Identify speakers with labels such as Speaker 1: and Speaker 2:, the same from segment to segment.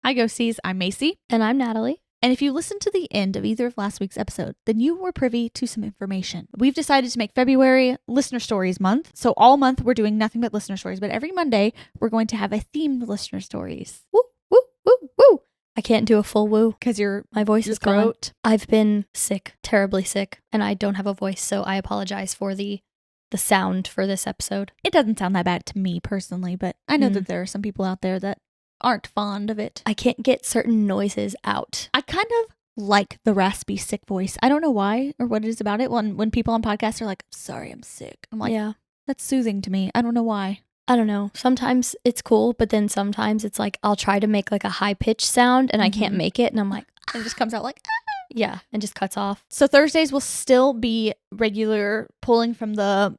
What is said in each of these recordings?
Speaker 1: Hi, Ghosties. I'm Macy.
Speaker 2: And I'm Natalie.
Speaker 1: And if you listened to the end of either of last week's episode, then you were privy to some information. We've decided to make February Listener Stories Month. So all month we're doing nothing but listener stories. But every Monday we're going to have a themed listener stories.
Speaker 2: Woo, woo, woo, woo. I can't do a full woo
Speaker 1: because
Speaker 2: my voice is gone.
Speaker 1: Throat.
Speaker 2: I've been sick, terribly sick, and I don't have a voice. So I apologize for the sound for this episode.
Speaker 1: It doesn't sound that bad to me personally, but I know that there are some people out there that aren't fond of it.
Speaker 2: I can't get certain noises out.
Speaker 1: I kind of like the raspy sick voice. I don't know why or what it is about it. When people on podcasts are like, sorry, I'm sick. I'm like, yeah, that's soothing to me. I don't know why.
Speaker 2: I don't know. Sometimes it's cool, but then sometimes it's like I'll try to make like a high pitched sound and I can't make it. And I'm like,
Speaker 1: it just comes out like,
Speaker 2: yeah, and just cuts off.
Speaker 1: So Thursdays will still be regular pulling from the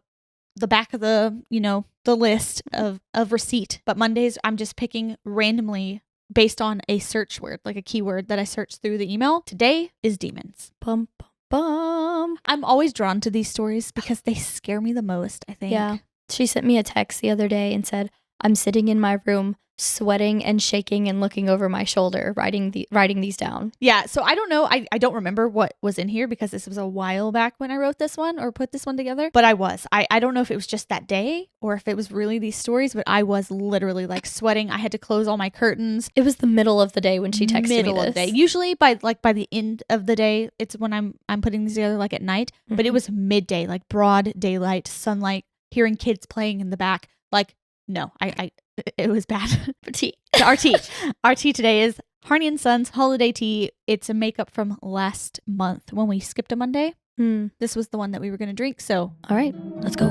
Speaker 1: back of the list of receipt. But Mondays, I'm just picking randomly based on a search word, like a keyword that I searched through the email. Today is demons.
Speaker 2: Bum, bum, bum.
Speaker 1: I'm always drawn to these stories because they scare me the most, I think.
Speaker 2: Yeah. She sent me a text the other day and said, I'm sitting in my room, sweating and shaking and looking over my shoulder, writing these down.
Speaker 1: Yeah, so I don't know. I don't remember what was in here because this was a while back when I wrote this one or put this one together. But I don't know if it was just that day or if it was really these stories, but I was literally like sweating. I had to close all my curtains.
Speaker 2: It was the middle of the day when she texted me this.
Speaker 1: Middle of the day. Usually by the end of the day, it's when I'm putting these together like at night. Mm-hmm. But it was midday, like broad daylight, sunlight, hearing kids playing in the back. Like, no, it was bad.
Speaker 2: Tea.
Speaker 1: Our tea today is Harney and Sons Holiday Tea. It's a makeup from last month when we skipped a Monday. This was the one that we were going to drink. So,
Speaker 2: all right, let's go.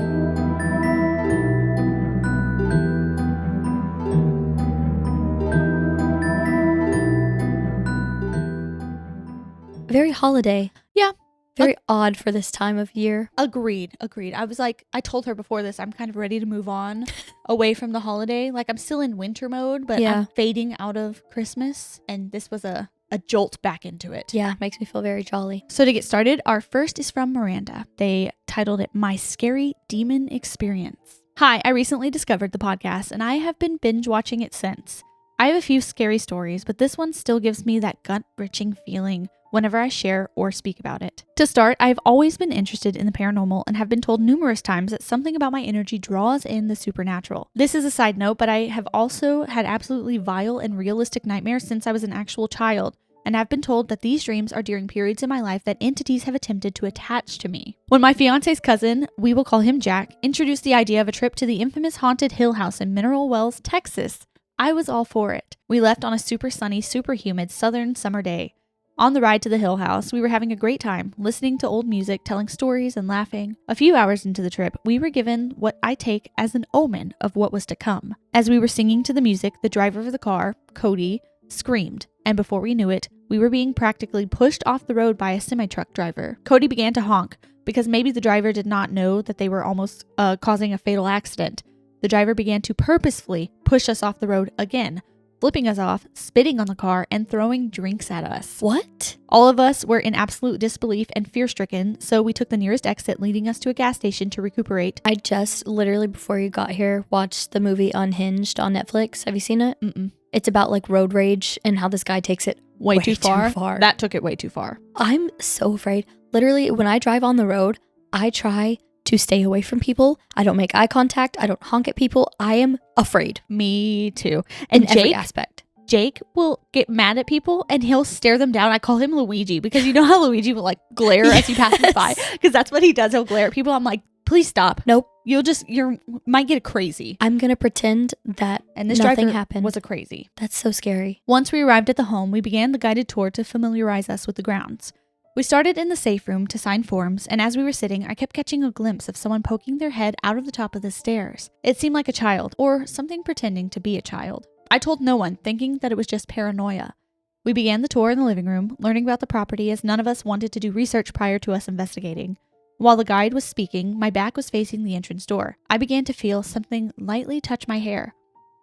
Speaker 2: Very holiday.
Speaker 1: Yeah.
Speaker 2: Very odd for this time of year.
Speaker 1: Agreed. I was like, I told her before this, I'm kind of ready to move on away from the holiday. Like I'm still in winter mode, but I'm fading out of Christmas. And this was a jolt back into it.
Speaker 2: Yeah, makes me feel very jolly.
Speaker 1: So to get started, our first is from Mirranda. They titled it My Scary Demon Experience. Hi, I recently discovered the podcast and I have been binge watching it since. I have a few scary stories, but this one still gives me that gut-wrenching feeling whenever I share or speak about it. To start, I've always been interested in the paranormal and have been told numerous times that something about my energy draws in the supernatural. This is a side note, but I have also had absolutely vile and realistic nightmares since I was an actual child, and have been told that these dreams are during periods in my life that entities have attempted to attach to me. When my fiance's cousin, we will call him Jack, introduced the idea of a trip to the infamous haunted Hill House in Mineral Wells, Texas, I was all for it. We left on a super sunny, super humid southern summer day. On the ride to the Hill House, we were having a great time, listening to old music, telling stories, and laughing. A few hours into the trip, we were given what I take as an omen of what was to come. As we were singing to the music, the driver of the car, Cody, screamed, and before we knew it, we were being practically pushed off the road by a semi-truck driver. Cody began to honk, because maybe the driver did not know that they were almost causing a fatal accident. The driver began to purposefully push us off the road again, flipping us off, spitting on the car, and throwing drinks at us.
Speaker 2: What?
Speaker 1: All of us were in absolute disbelief and fear-stricken, so we took the nearest exit, leading us to a gas station to recuperate.
Speaker 2: I just, literally before you got here, watched the movie Unhinged on Netflix. Have you seen it?
Speaker 1: Mm-mm.
Speaker 2: It's about like road rage and how this guy takes it
Speaker 1: way too far. That took it way too far.
Speaker 2: I'm so afraid. Literally, when I drive on the road, I try to stay away from people. I don't make eye contact. I don't honk at people. I am afraid.
Speaker 1: Me too.
Speaker 2: And every aspect.
Speaker 1: Jake will get mad at people and he'll stare them down. I call him Luigi because you know how Luigi will like glare as you pass him by? Because that's what he does. He'll glare at people. I'm like, please stop.
Speaker 2: Nope.
Speaker 1: You might get crazy.
Speaker 2: I'm going to pretend that
Speaker 1: this
Speaker 2: nothing
Speaker 1: driver
Speaker 2: happened.
Speaker 1: Was a crazy.
Speaker 2: That's so scary.
Speaker 1: Once we arrived at the home, we began the guided tour to familiarize us with the grounds. We started in the safe room to sign forms, and as we were sitting, I kept catching a glimpse of someone poking their head out of the top of the stairs. It seemed like a child, or something pretending to be a child. I told no one, thinking that it was just paranoia. We began the tour in the living room, learning about the property as none of us wanted to do research prior to us investigating. While the guide was speaking, my back was facing the entrance door. I began to feel something lightly touch my hair,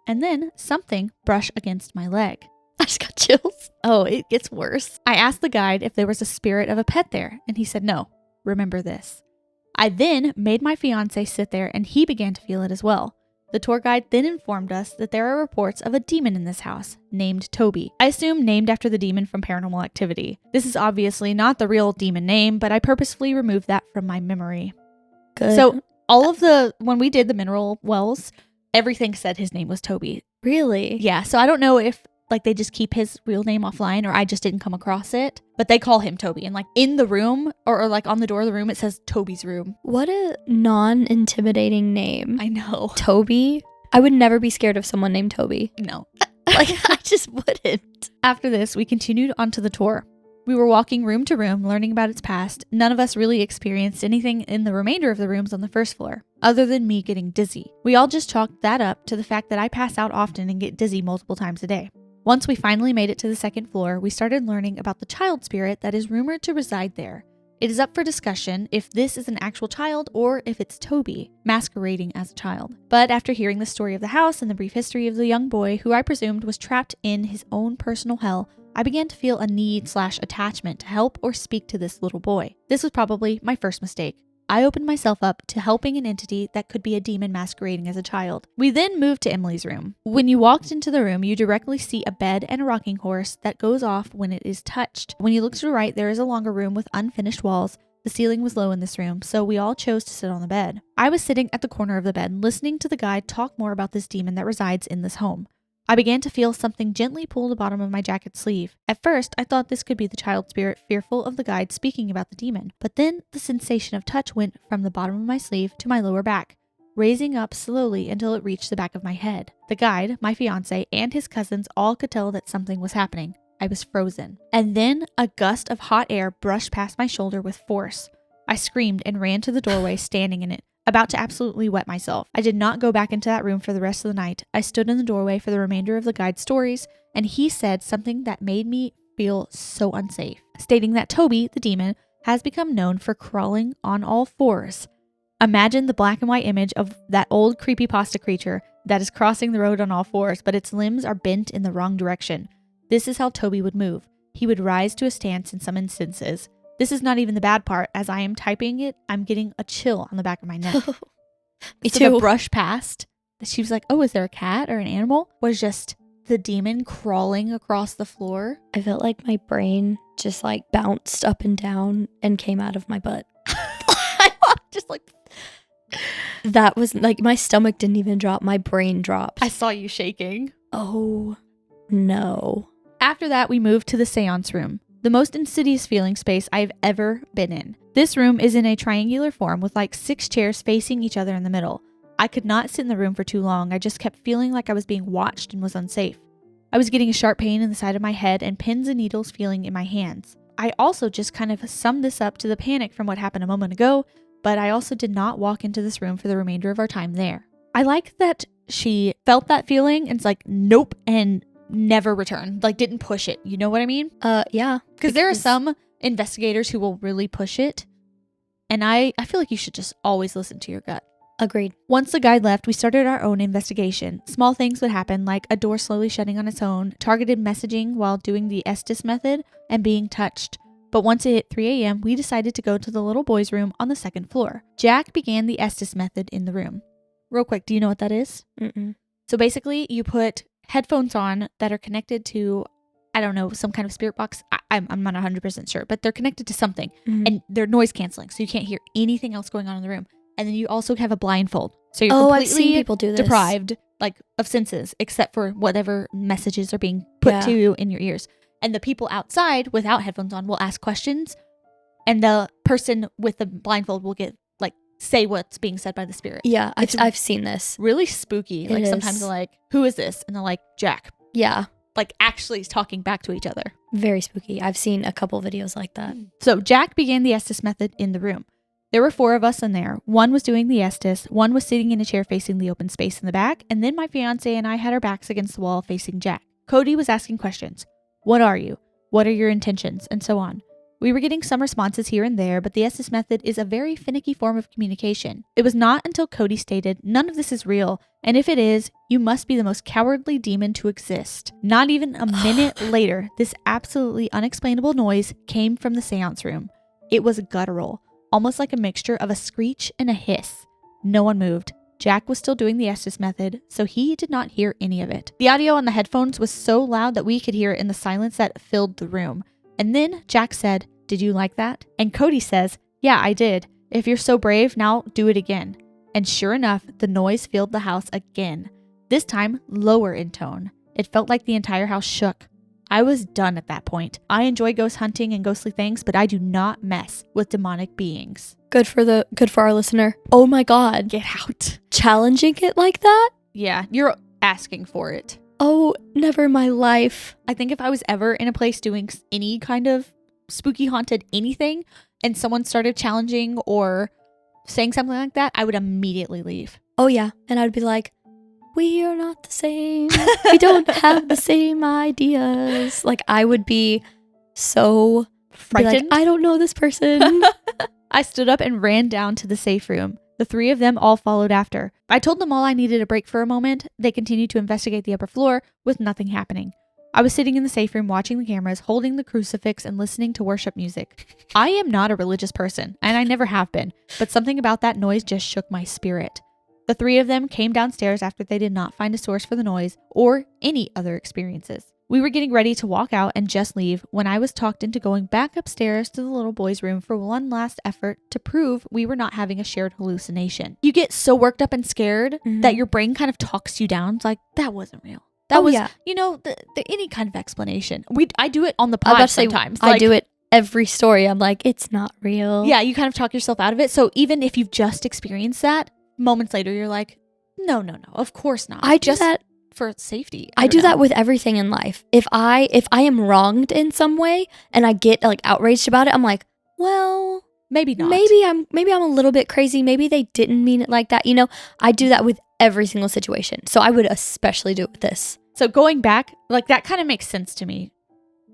Speaker 1: and then something brush against my leg.
Speaker 2: I just got chills.
Speaker 1: Oh, it gets worse. I asked the guide if there was a spirit of a pet there, and he said no. Remember this. I then made my fiance sit there, and he began to feel it as well. The tour guide then informed us that there are reports of a demon in this house named Toby. I assume named after the demon from Paranormal Activity. This is obviously not the real demon name, but I purposefully removed that from my memory.
Speaker 2: Good.
Speaker 1: So when we did the mineral wells, everything said his name was Toby.
Speaker 2: Really?
Speaker 1: Yeah, so I don't know if like they just keep his real name offline or I just didn't come across it, but they call him Toby. And like in the room or like on the door of the room, it says Toby's room.
Speaker 2: What a non-intimidating name.
Speaker 1: I know.
Speaker 2: Toby? I would never be scared of someone named Toby.
Speaker 1: No.
Speaker 2: Like, I just wouldn't.
Speaker 1: After this, we continued onto the tour. We were walking room to room, learning about its past. None of us really experienced anything in the remainder of the rooms on the first floor, other than me getting dizzy. We all just chalked that up to the fact that I pass out often and get dizzy multiple times a day. Once we finally made it to the second floor, we started learning about the child spirit that is rumored to reside there. It is up for discussion if this is an actual child or if it's Toby, masquerading as a child. But after hearing the story of the house and the brief history of the young boy who I presumed was trapped in his own personal hell, I began to feel a need/attachment to help or speak to this little boy. This was probably my first mistake. I opened myself up to helping an entity that could be a demon masquerading as a child. We then moved to Emily's room. When you walked into the room, you directly see a bed and a rocking horse that goes off when it is touched. When you look to the right, there is a longer room with unfinished walls. The ceiling was low in this room, so we all chose to sit on the bed. I was sitting at the corner of the bed, listening to the guide talk more about this demon that resides in this home. I began to feel something gently pull the bottom of my jacket sleeve. At first, I thought this could be the child spirit fearful of the guide speaking about the demon, but then the sensation of touch went from the bottom of my sleeve to my lower back, raising up slowly until it reached the back of my head. The guide, my fiancé, and his cousins all could tell that something was happening. I was frozen. And then a gust of hot air brushed past my shoulder with force. I screamed and ran to the doorway, standing in it, about to absolutely wet myself. I did not go back into that room for the rest of the night. I stood in the doorway for the remainder of the guide's stories, and he said something that made me feel so unsafe, stating that Toby, the demon, has become known for crawling on all fours. Imagine the black and white image of that old creepypasta creature that is crossing the road on all fours, but its limbs are bent in the wrong direction. This is how Toby would move. He would rise to a stance in some instances. This is not even the bad part. As I am typing it, I'm getting a chill on the back of my neck.
Speaker 2: Me
Speaker 1: so
Speaker 2: too.
Speaker 1: The brush past, she was like, oh, is there a cat or an animal? Was just the demon crawling across the floor.
Speaker 2: I felt like my brain just like bounced up and down and came out of my butt.
Speaker 1: Just like...
Speaker 2: That was like, my stomach didn't even drop. My brain dropped.
Speaker 1: I saw you shaking.
Speaker 2: Oh, no.
Speaker 1: After that, we moved to the seance room. The most insidious feeling space I've ever been in. This room is in a triangular form with like 6 chairs facing each other in the middle. I could not sit in the room for too long. I just kept feeling like I was being watched and was unsafe. I was getting a sharp pain in the side of my head and pins and needles feeling in my hands. I also just kind of summed this up to the panic from what happened a moment ago, but I also did not walk into this room for the remainder of our time there. I like that she felt that feeling and it's like, nope, and never returned, like didn't push it. You know what I mean?
Speaker 2: Yeah.
Speaker 1: Because there are some investigators who will really push it. And I feel like you should just always listen to your gut.
Speaker 2: Agreed.
Speaker 1: Once the guide left, we started our own investigation. Small things would happen, like a door slowly shutting on its own, targeted messaging while doing the Estes method, and being touched. But once it hit 3 a.m., we decided to go to the little boy's room on the second floor. Jack began the Estes method in the room. Real quick, do you know what that is?
Speaker 2: Mm-mm.
Speaker 1: So basically, you put headphones on that are connected to, I don't know, some kind of spirit box. I'm not 100% sure, but they're connected to something.
Speaker 2: Mm-hmm.
Speaker 1: And they're noise canceling, so you can't hear anything else going on in the room. And then you also have a blindfold. So you're
Speaker 2: I've seen
Speaker 1: completely
Speaker 2: people do this.
Speaker 1: deprived of senses, except for whatever messages are being put to you in your ears. And the people outside without headphones on will ask questions, and the person with the blindfold will get say what's being said by the spirit.
Speaker 2: Yeah, I've seen this.
Speaker 1: Really spooky.
Speaker 2: It is.
Speaker 1: Sometimes they're like, who is this? And they're like, Jack.
Speaker 2: Yeah.
Speaker 1: Actually talking back to each other.
Speaker 2: Very spooky. I've seen a couple videos like that.
Speaker 1: So Jack began the Estes method in the room. There were 4 of us in there. One was doing the Estes, one was sitting in a chair facing the open space in the back, and then my fiance and I had our backs against the wall facing Jack. Cody was asking questions. What are you? What are your intentions? And so on. We were getting some responses here and there, but the Estes method is a very finicky form of communication. It was not until Cody stated, none of this is real, and if it is, you must be the most cowardly demon to exist. Not even a minute later, this absolutely unexplainable noise came from the seance room. It was guttural, almost like a mixture of a screech and a hiss. No one moved. Jack was still doing the Estes method, so he did not hear any of it. The audio on the headphones was so loud that we could hear it in the silence that filled the room. And then Jack said, "Did you like that?" And Cody says, "Yeah, I did. If you're so brave, now do it again." And sure enough, the noise filled the house again. This time, lower in tone. It felt like the entire house shook. I was done at that point. I enjoy ghost hunting and ghostly things, but I do not mess with demonic beings.
Speaker 2: Good for our listener. Oh my God.
Speaker 1: Get out.
Speaker 2: Challenging it like that?
Speaker 1: Yeah, you're asking for it.
Speaker 2: Oh, never in my life.
Speaker 1: I think if I was ever in a place doing any kind of spooky haunted anything and someone started challenging or saying something like that, I would immediately leave.
Speaker 2: Oh yeah. And I'd be like, we are not the same. We don't have the same ideas. Like, I would be so
Speaker 1: frightened.
Speaker 2: Like, I don't know this person.
Speaker 1: I stood up and ran down to the safe room. The three of them all followed after. I told them all I needed a break for a moment. They continued to investigate the upper floor with nothing happening. I was sitting in the safe room watching the cameras, holding the crucifix and listening to worship music. I am not a religious person, and I never have been, but something about that noise just shook my spirit. The three of them came downstairs after they did not find a source for the noise or any other experiences. We were getting ready to walk out and just leave when I was talked into going back upstairs to the little boy's room for one last effort to prove we were not having a shared hallucination. You get so worked up and scared that your brain kind of talks you down. It's like, that wasn't real. That was, you know, any kind of explanation. I do it on the pod sometimes.
Speaker 2: I do it every story. I'm like, it's not real.
Speaker 1: Yeah, you kind of talk yourself out of it. So even if you've just experienced that, moments later, you're like, no, of course not.
Speaker 2: I do that
Speaker 1: for safety.
Speaker 2: I do that with everything in life. If I am wronged in some way and I get like outraged about it, I'm like, well,
Speaker 1: maybe not.
Speaker 2: Maybe I'm a little bit crazy. Maybe they didn't mean it like that. You know, I do that with every single situation. So I would especially do it with this.
Speaker 1: So going back, like, that kind of makes sense to me.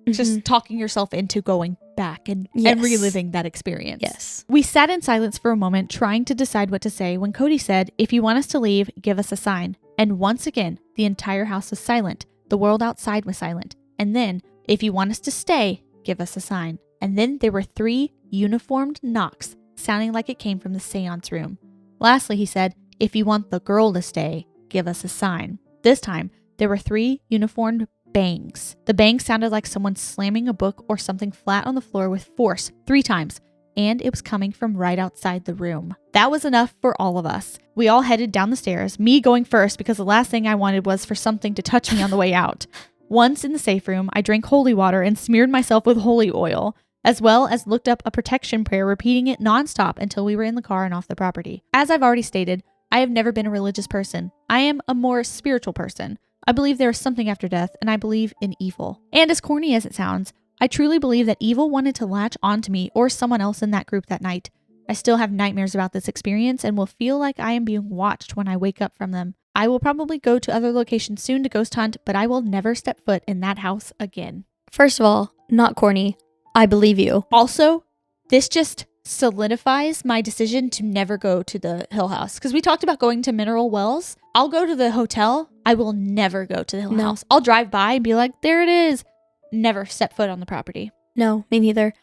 Speaker 1: Just talking yourself into going back and reliving that experience.
Speaker 2: Yes.
Speaker 1: We sat in silence for a moment, trying to decide what to say, when Cody said, "If you want us to leave, give us a sign." And once again, the entire house was silent. The world outside was silent. And then, "If you want us to stay, give us a sign." And then there were 3 uniformed knocks, sounding like it came from the seance room. Lastly, he said, "If you want the girl to stay, give us a sign." This time, there were 3 uniformed bangs. The bangs sounded like someone slamming a book or something flat on the floor with force 3 times, and it was coming from right outside the room. That was enough for all of us. We all headed down the stairs, me going first because the last thing I wanted was for something to touch me on the way out. Once in the safe room, I drank holy water and smeared myself with holy oil, as well as looked up a protection prayer, repeating it nonstop until we were in the car and off the property. As I've already stated, I have never been a religious person. I am a more spiritual person. I believe there is something after death, and I believe in evil. And as corny as it sounds, I truly believe that evil wanted to latch onto me or someone else in that group that night. I still have nightmares about this experience and will feel like I am being watched when I wake up from them. I will probably go to other locations soon to ghost hunt, but I will never step foot in that house again.
Speaker 2: First of all, not corny. I believe you.
Speaker 1: Also, this just solidifies my decision to never go to the Hill House. Because we talked about going to Mineral Wells. I'll go to the hotel. I will never go to the Hill House. I'll drive by and be like, there it is. Never step foot on the property.
Speaker 2: No, me neither.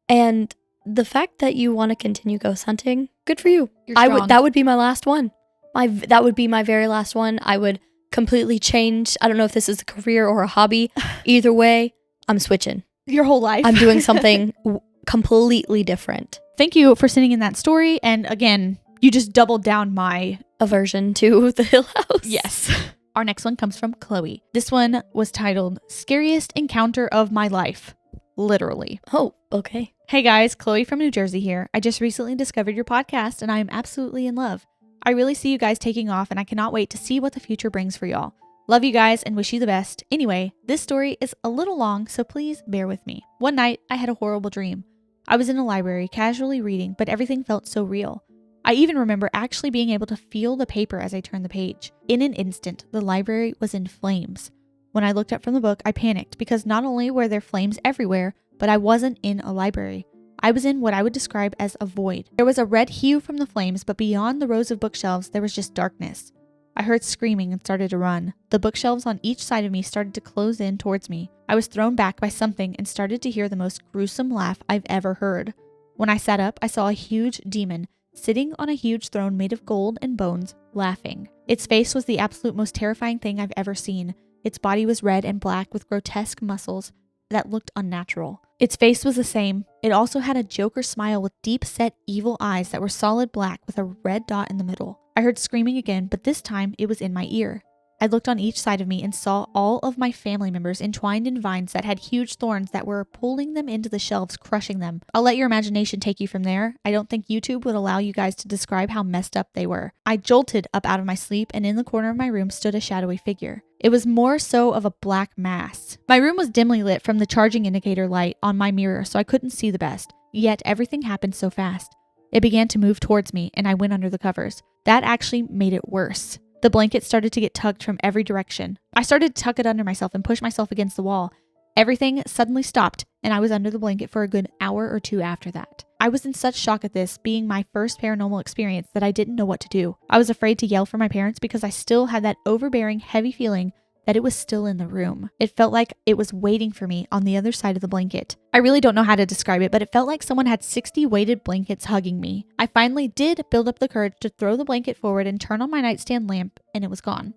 Speaker 2: And the fact that you want to continue ghost hunting, good for you. That would be my last one. That would be my very last one. I would completely change. I don't know if this is a career or a hobby. Either way, I'm switching.
Speaker 1: Your whole life.
Speaker 2: I'm doing something completely different.
Speaker 1: Thank you for sending in that story. And again, you just doubled down my
Speaker 2: aversion to the Hill House.
Speaker 1: Yes. Our next one comes from Chloe. This one was titled Scariest Encounter of My Life. Literally.
Speaker 2: Oh, okay.
Speaker 1: Hey guys, Chloe from New Jersey here. I just recently discovered your podcast and I am absolutely in love. I really see you guys taking off and I cannot wait to see what the future brings for y'all. Love you guys and wish you the best. Anyway, this story is a little long, so please bear with me. One night, I had a horrible dream. I was in a library casually reading, but everything felt so real. I even remember actually being able to feel the paper as I turned the page. In an instant, the library was in flames. When I looked up from the book, I panicked because not only were there flames everywhere, but I wasn't in a library. I was in what I would describe as a void. There was a red hue from the flames, but beyond the rows of bookshelves, there was just darkness. I heard screaming and started to run. The bookshelves on each side of me started to close in towards me. I was thrown back by something and started to hear the most gruesome laugh I've ever heard. When I sat up, I saw a huge demon sitting on a huge throne made of gold and bones, laughing. Its face was the absolute most terrifying thing I've ever seen. Its body was red and black with grotesque muscles that looked unnatural. Its face was the same. It also had a Joker smile with deep-set evil eyes that were solid black with a red dot in the middle. I heard screaming again, but this time it was in my ear. I looked on each side of me and saw all of my family members entwined in vines that had huge thorns that were pulling them into the shelves, crushing them. I'll let your imagination take you from there. I don't think YouTube would allow you guys to describe how messed up they were. I jolted up out of my sleep, and in the corner of my room stood a shadowy figure. It was more so of a black mass. My room was dimly lit from the charging indicator light on my mirror, so I couldn't see the best. Yet everything happened so fast. It began to move towards me, and I went under the covers. That actually made it worse. The blanket started to get tugged from every direction. I started to tuck it under myself and push myself against the wall. Everything suddenly stopped, and I was under the blanket for a good hour or two after that. I was in such shock at this being my first paranormal experience that I didn't know what to do. I was afraid to yell for my parents because I still had that overbearing, heavy feeling that it was still in the room. It felt like it was waiting for me on the other side of the blanket. I really don't know how to describe it, but it felt like someone had 60 weighted blankets hugging me. I finally did build up the courage to throw the blanket forward and turn on my nightstand lamp, and it was gone.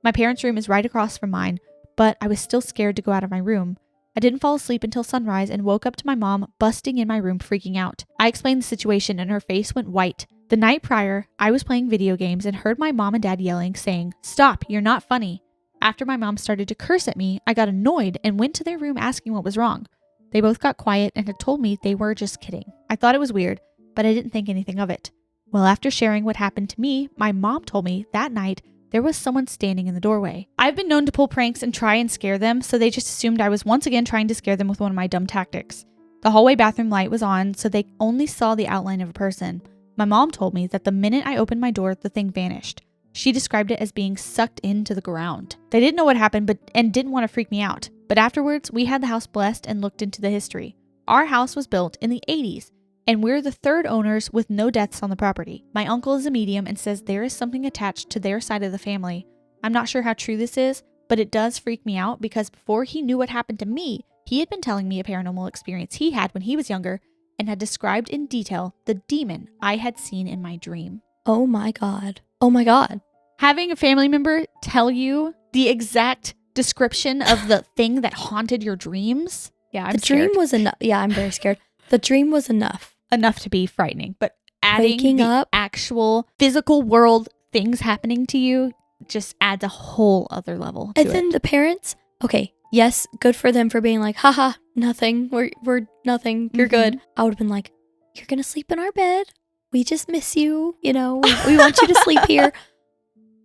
Speaker 1: My parents' room is right across from mine, but I was still scared to go out of my room. I didn't fall asleep until sunrise and woke up to my mom busting in my room freaking out. I explained the situation and her face went white. The night prior, I was playing video games and heard my mom and dad yelling, saying, "Stop, you're not funny." After my mom started to curse at me, I got annoyed and went to their room asking what was wrong. They both got quiet and had told me they were just kidding. I thought it was weird, but I didn't think anything of it. Well, after sharing what happened to me, my mom told me that night there was someone standing in the doorway. I've been known to pull pranks and try and scare them, so they just assumed I was once again trying to scare them with one of my dumb tactics. The hallway bathroom light was on, so they only saw the outline of a person. My mom told me that the minute I opened my door, the thing vanished. She described it as being sucked into the ground. They didn't know what happened and didn't want to freak me out. But afterwards, we had the house blessed and looked into the history. Our house was built in the 80s, and we're the third owners with no deaths on the property. My uncle is a medium and says there is something attached to their side of the family. I'm not sure how true this is, but it does freak me out because before he knew what happened to me, he had been telling me a paranormal experience he had when he was younger and had described in detail the demon I had seen in my dream.
Speaker 2: Oh my God. Oh my God.
Speaker 1: Having a family member tell you the exact description of the thing that haunted your dreams. Yeah, I'm scared.
Speaker 2: The dream was enough. Yeah, I'm very scared. The dream was enough.
Speaker 1: Enough to be frightening. But adding the actual physical world things happening to you just adds a whole other level to it.
Speaker 2: And then the parents, okay, yes, good for them for being like, haha, nothing. We're nothing. You're good. I would have been like, you're going to sleep in our bed. We just miss you. You know, we want you to sleep here.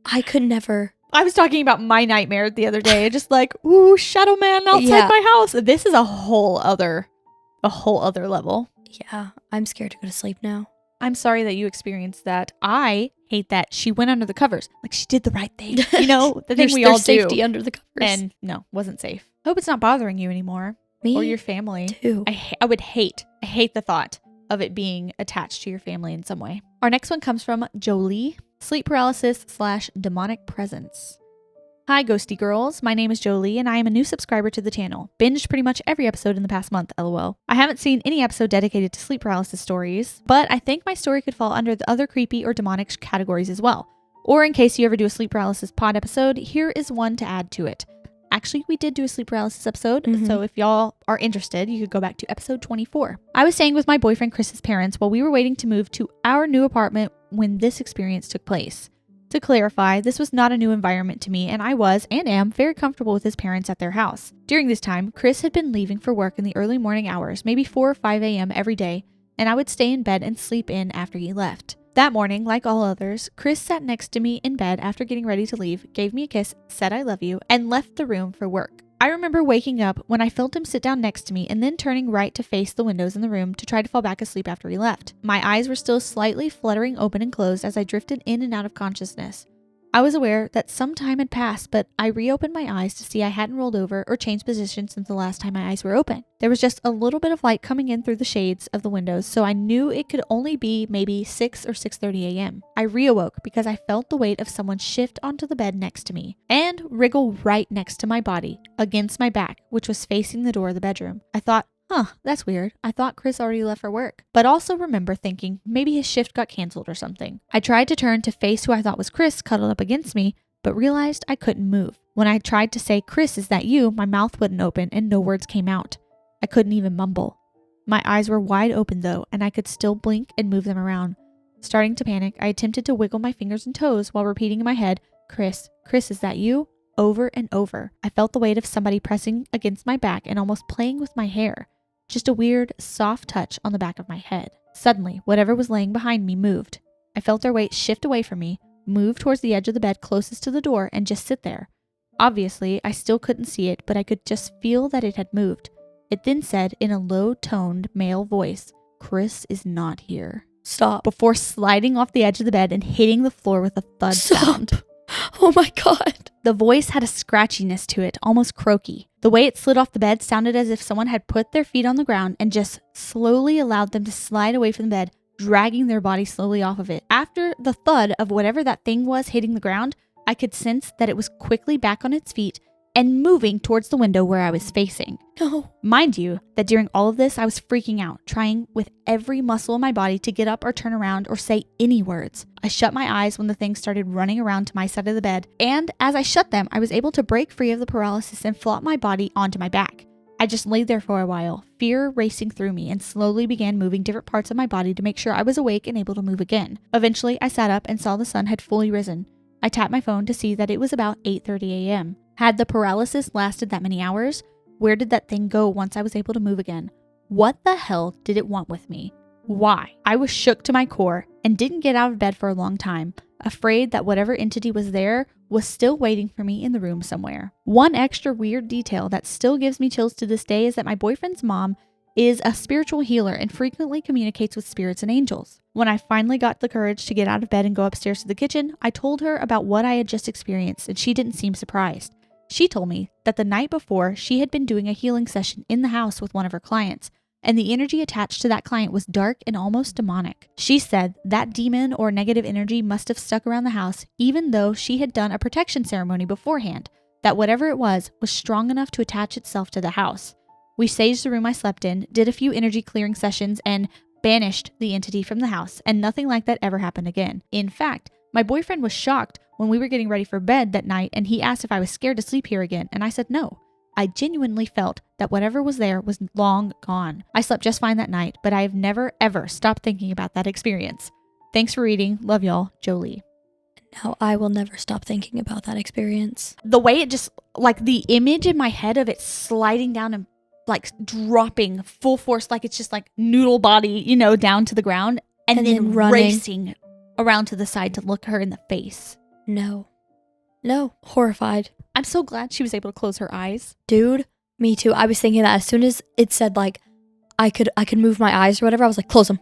Speaker 2: I could never.
Speaker 1: I was talking about my nightmare the other day. Just like, ooh, shadow man outside my house. This is a whole other level.
Speaker 2: Yeah, I'm scared to go to sleep now.
Speaker 1: I'm sorry that you experienced that. I hate that she went under the covers. Like she did the right thing. You know, the thing we all do.
Speaker 2: Safety under the covers.
Speaker 1: And no, wasn't safe. Hope it's not bothering you anymore.
Speaker 2: Me
Speaker 1: or your family.
Speaker 2: Too.
Speaker 1: I hate the thought of it being attached to your family in some way. Our next one comes from Jolie. Sleep paralysis / demonic presence. Hi, ghosty girls. My name is Jolie, and I am a new subscriber to the channel. Binged pretty much every episode in the past month, lol. I haven't seen any episode dedicated to sleep paralysis stories, but I think my story could fall under the other creepy or demonic categories as well. Or in case you ever do a sleep paralysis pod episode, here is one to add to it. Actually, we did do a sleep paralysis episode, so if y'all are interested, you could go back to episode 24. I was staying with my boyfriend Chris's parents while we were waiting to move to our new apartment when this experience took place. To clarify, this was not a new environment to me, and I was, and am, very comfortable with his parents at their house. During this time, Chris had been leaving for work in the early morning hours, maybe 4 or 5 a.m. every day, and I would stay in bed and sleep in after he left. That morning, like all others, Chris sat next to me in bed after getting ready to leave, gave me a kiss, said I love you, and left the room for work. I remember waking up when I felt him sit down next to me and then turning right to face the windows in the room to try to fall back asleep after he left. My eyes were still slightly fluttering open and closed as I drifted in and out of consciousness. I was aware that some time had passed, but I reopened my eyes to see I hadn't rolled over or changed position since the last time my eyes were open. There was just a little bit of light coming in through the shades of the windows, so I knew it could only be maybe 6 or 6:30 a.m. I reawoke because I felt the weight of someone shift onto the bed next to me and wriggle right next to my body, against my back, which was facing the door of the bedroom. I thought, That's weird. I thought Chris already left for work. But also remember thinking maybe his shift got canceled or something. I tried to turn to face who I thought was Chris cuddled up against me, but realized I couldn't move. When I tried to say, Chris, is that you? My mouth wouldn't open and no words came out. I couldn't even mumble. My eyes were wide open though, and I could still blink and move them around. Starting to panic, I attempted to wiggle my fingers and toes while repeating in my head, Chris, is that you? Over and over. I felt the weight of somebody pressing against my back and almost playing with my hair. Just a weird, soft touch on the back of my head. Suddenly, whatever was laying behind me moved. I felt their weight shift away from me, move towards the edge of the bed closest to the door, and just sit there. Obviously, I still couldn't see it, but I could just feel that it had moved. It then said in a low-toned male voice, Chris is not here.
Speaker 2: Stop.
Speaker 1: Before sliding off the edge of the bed and hitting the floor with a thud sound.
Speaker 2: Oh my God.
Speaker 1: The voice had a scratchiness to it, almost croaky. The way it slid off the bed sounded as if someone had put their feet on the ground and just slowly allowed them to slide away from the bed, dragging their body slowly off of it. After the thud of whatever that thing was hitting the ground, I could sense that it was quickly back on its feet and moving towards the window where I was facing.
Speaker 2: No.
Speaker 1: Mind you, that during all of this, I was freaking out, trying with every muscle in my body to get up or turn around or say any words. I shut my eyes when the thing started running around to my side of the bed, and as I shut them, I was able to break free of the paralysis and flop my body onto my back. I just laid there for a while, fear racing through me, and slowly began moving different parts of my body to make sure I was awake and able to move again. Eventually, I sat up and saw the sun had fully risen. I tapped my phone to see that it was about 8:30 a.m. Had the paralysis lasted that many hours? Where did that thing go once I was able to move again? What the hell did it want with me? Why? I was shook to my core and didn't get out of bed for a long time, afraid that whatever entity was there was still waiting for me in the room somewhere. One extra weird detail that still gives me chills to this day is that my boyfriend's mom is a spiritual healer and frequently communicates with spirits and angels. When I finally got the courage to get out of bed and go upstairs to the kitchen, I told her about what I had just experienced, and she didn't seem surprised. She told me that the night before, she had been doing a healing session in the house with one of her clients, and the energy attached to that client was dark and almost demonic. She said that demon or negative energy must have stuck around the house even though she had done a protection ceremony beforehand, that whatever it was strong enough to attach itself to the house. We saged the room I slept in, did a few energy clearing sessions, and banished the entity from the house, and nothing like that ever happened again. In fact, my boyfriend was shocked when we were getting ready for bed that night, and he asked if I was scared to sleep here again, and I said no. I genuinely felt that whatever was there was long gone. I slept just fine that night, but I have never ever stopped thinking about that experience. Thanks for reading. Love y'all, Jolie.
Speaker 2: Now I will never stop thinking about that experience.
Speaker 1: The way it just, like the image in my head of it sliding down and like dropping full force, like it's just like noodle body, down to the ground, and then racing around to the side to look her in the face.
Speaker 2: No, horrified.
Speaker 1: I'm so glad she was able to close her eyes.
Speaker 2: Dude, me too. I was thinking that as soon as it said like I could move my eyes or whatever, I was like, close them.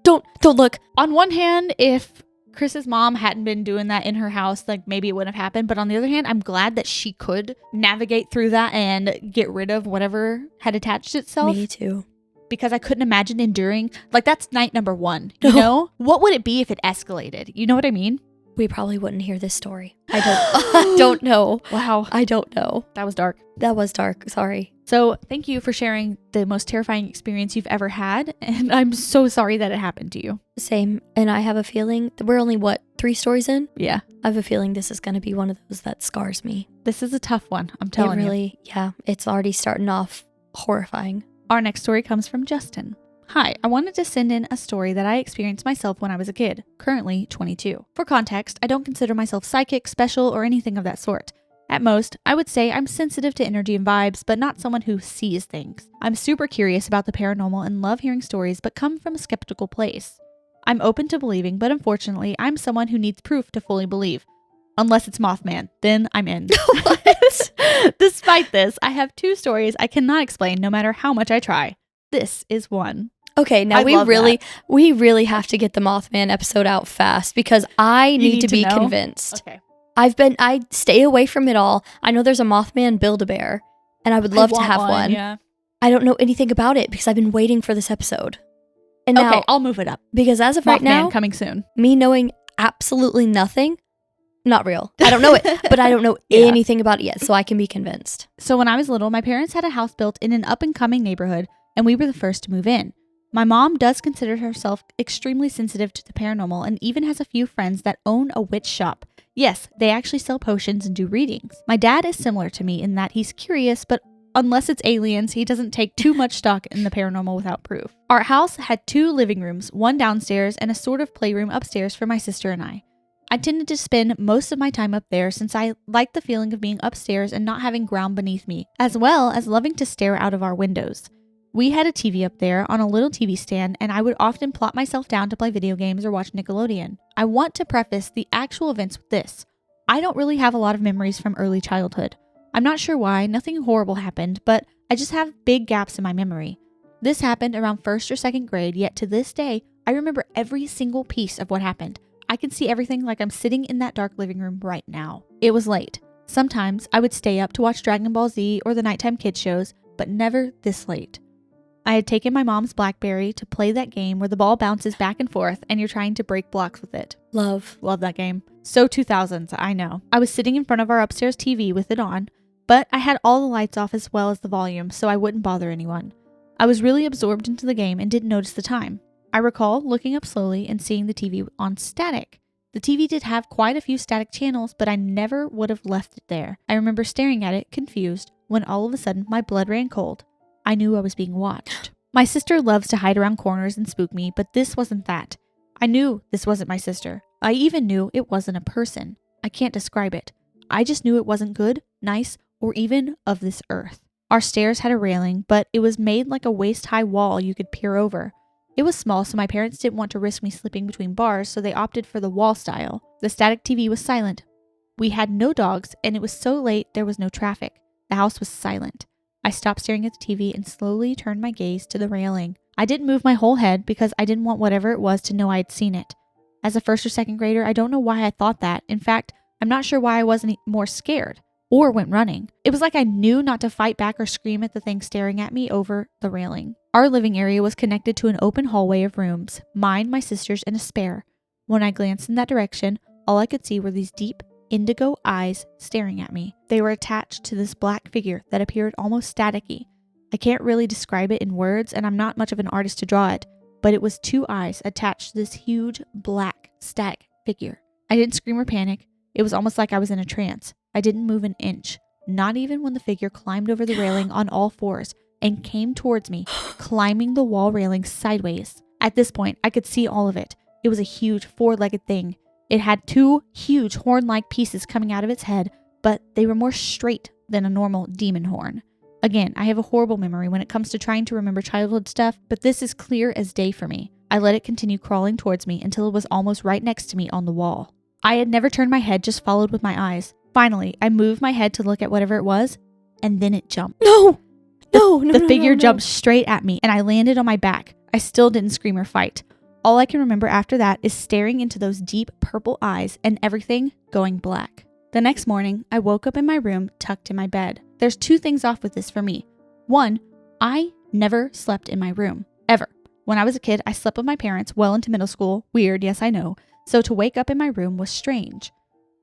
Speaker 2: Don't look.
Speaker 1: On one hand, if Chris's mom hadn't been doing that in her house, like maybe it wouldn't have happened. But on the other hand, I'm glad that she could navigate through that and get rid of whatever had attached itself.
Speaker 2: Me too.
Speaker 1: Because I couldn't imagine enduring, like that's night number 1, you know? What would it be if it escalated? You know what I mean?
Speaker 2: We probably wouldn't hear this story. I don't know.
Speaker 1: Wow.
Speaker 2: I don't know.
Speaker 1: That was dark.
Speaker 2: Sorry.
Speaker 1: So thank you for sharing the most terrifying experience you've ever had. And I'm so sorry that it happened to you.
Speaker 2: Same. And I have a feeling that we're only, 3 stories in?
Speaker 1: Yeah.
Speaker 2: I have a feeling this is going to be one of those that scars me.
Speaker 1: This is a tough one. I'm telling you.
Speaker 2: Yeah. It's already starting off horrifying.
Speaker 1: Our next story comes from Justin. Hi, I wanted to send in a story that I experienced myself when I was a kid, currently 22. For context, I don't consider myself psychic, special, or anything of that sort. At most, I would say I'm sensitive to energy and vibes, but not someone who sees things. I'm super curious about the paranormal and love hearing stories, but come from a skeptical place. I'm open to believing, but unfortunately, I'm someone who needs proof to fully believe. Unless it's Mothman, then I'm in. Despite this, I have 2 stories I cannot explain no matter how much I try. This is one.
Speaker 2: Okay, now we really have to get the Mothman episode out fast because I need to be convinced.
Speaker 1: Okay.
Speaker 2: I stay away from it all. I know there's a Mothman Build-A-Bear, and I would love to have one.
Speaker 1: Yeah.
Speaker 2: I don't know anything about it because I've been waiting for this episode. And now,
Speaker 1: okay, I'll move it up.
Speaker 2: Because as of right now,
Speaker 1: coming soon.
Speaker 2: Me knowing absolutely nothing, not real. I don't know it, but I don't know anything about it yet, so I can be convinced.
Speaker 1: So when I was little, my parents had a house built in an up-and-coming neighborhood and we were the first to move in. My mom does consider herself extremely sensitive to the paranormal and even has a few friends that own a witch shop. Yes, they actually sell potions and do readings. My dad is similar to me in that he's curious, but unless it's aliens, he doesn't take too much stock in the paranormal without proof. Our house had 2 living rooms, one downstairs and a sort of playroom upstairs for my sister and I. I tended to spend most of my time up there since I liked the feeling of being upstairs and not having ground beneath me, as well as loving to stare out of our windows. We had a TV up there on a little TV stand, and I would often plop myself down to play video games or watch Nickelodeon. I want to preface the actual events with this. I don't really have a lot of memories from early childhood. I'm not sure why, nothing horrible happened, but I just have big gaps in my memory. This happened around 1st or 2nd grade, yet to this day, I remember every single piece of what happened. I can see everything like I'm sitting in that dark living room right now. It was late. Sometimes I would stay up to watch Dragon Ball Z or the nighttime kids shows, but never this late. I had taken my mom's BlackBerry to play that game where the ball bounces back and forth and you're trying to break blocks with it. Love that game. So 2000s, I know. I was sitting in front of our upstairs TV with it on, but I had all the lights off as well as the volume so I wouldn't bother anyone. I was really absorbed into the game and didn't notice the time. I recall looking up slowly and seeing the TV on static. The TV did have quite a few static channels, but I never would have left it there. I remember staring at it, confused, when all of a sudden my blood ran cold. I knew I was being watched. My sister loves to hide around corners and spook me, but this wasn't that. I knew this wasn't my sister. I even knew it wasn't a person. I can't describe it. I just knew it wasn't good, nice, or even of this earth. Our stairs had a railing, but it was made like a waist-high wall you could peer over. It was small, so my parents didn't want to risk me slipping between bars, so they opted for the wall style. The static TV was silent. We had no dogs, and it was so late there was no traffic. The house was silent. I stopped staring at the TV and slowly turned my gaze to the railing. I didn't move my whole head because I didn't want whatever it was to know I had seen it. As a 1st or 2nd grader, I don't know why I thought that. In fact, I'm not sure why I wasn't more scared or went running. It was like I knew not to fight back or scream at the thing staring at me over the railing. Our living area was connected to an open hallway of rooms, mine, my sister's, and a spare. When I glanced in that direction, all I could see were these deep, indigo eyes staring at me. They were attached to this black figure that appeared almost staticky. I can't really describe it in words, and I'm not much of an artist to draw it, but it was 2 eyes attached to this huge, black, static figure. I didn't scream or panic. It was almost like I was in a trance. I didn't move an inch, not even when the figure climbed over the railing on all 4s and came towards me, climbing the wall railing sideways. At this point, I could see all of it. It was a huge 4-legged thing. It had 2 huge horn-like pieces coming out of its head, but they were more straight than a normal demon horn. Again, I have a horrible memory when it comes to trying to remember childhood stuff, but this is clear as day for me. I let it continue crawling towards me until it was almost right next to me on the wall. I had never turned my head, just followed with my eyes. Finally, I moved my head to look at whatever it was, and then it jumped. The figure jumped straight at me, and I landed on my back. I still didn't scream or fight. All I can remember after that is staring into those deep purple eyes and everything going black. The next morning, I woke up in my room, tucked in my bed. There's 2 things off with this for me. 1, I never slept in my room, ever. When I was a kid, I slept with my parents well into middle school. Weird, yes, I know. So to wake up in my room was strange.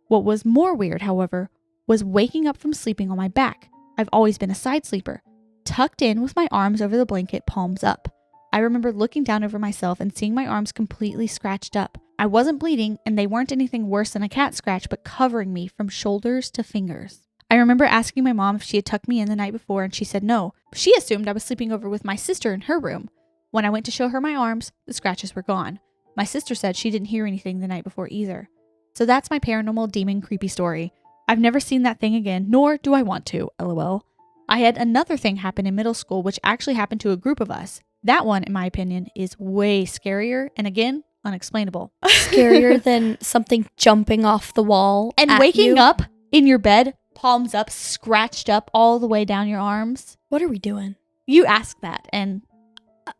Speaker 1: What was more weird, however, was waking up from sleeping on my back. I've always been a side sleeper, tucked in with my arms over the blanket, palms up. I remember looking down over myself and seeing my arms completely scratched up. I wasn't bleeding, and they weren't anything worse than a cat scratch, but covering me from shoulders to fingers. I remember asking my mom if she had tucked me in the night before, and she said no. She assumed I was sleeping over with my sister in her room. When I went to show her my arms, the scratches were gone. My sister said she didn't hear anything the night before either. So that's my paranormal demon creepy story. I've never seen that thing again, nor do I want to, lol. I had another thing happen in middle school, which actually happened to a group of us. That one, in my opinion, is way scarier and, again, unexplainable.
Speaker 2: Scarier than something jumping off the wall
Speaker 1: and
Speaker 2: at
Speaker 1: waking
Speaker 2: you?
Speaker 1: up in your bed, palms up, scratched up all the way down your arms.
Speaker 2: What are we doing?
Speaker 1: You ask that, and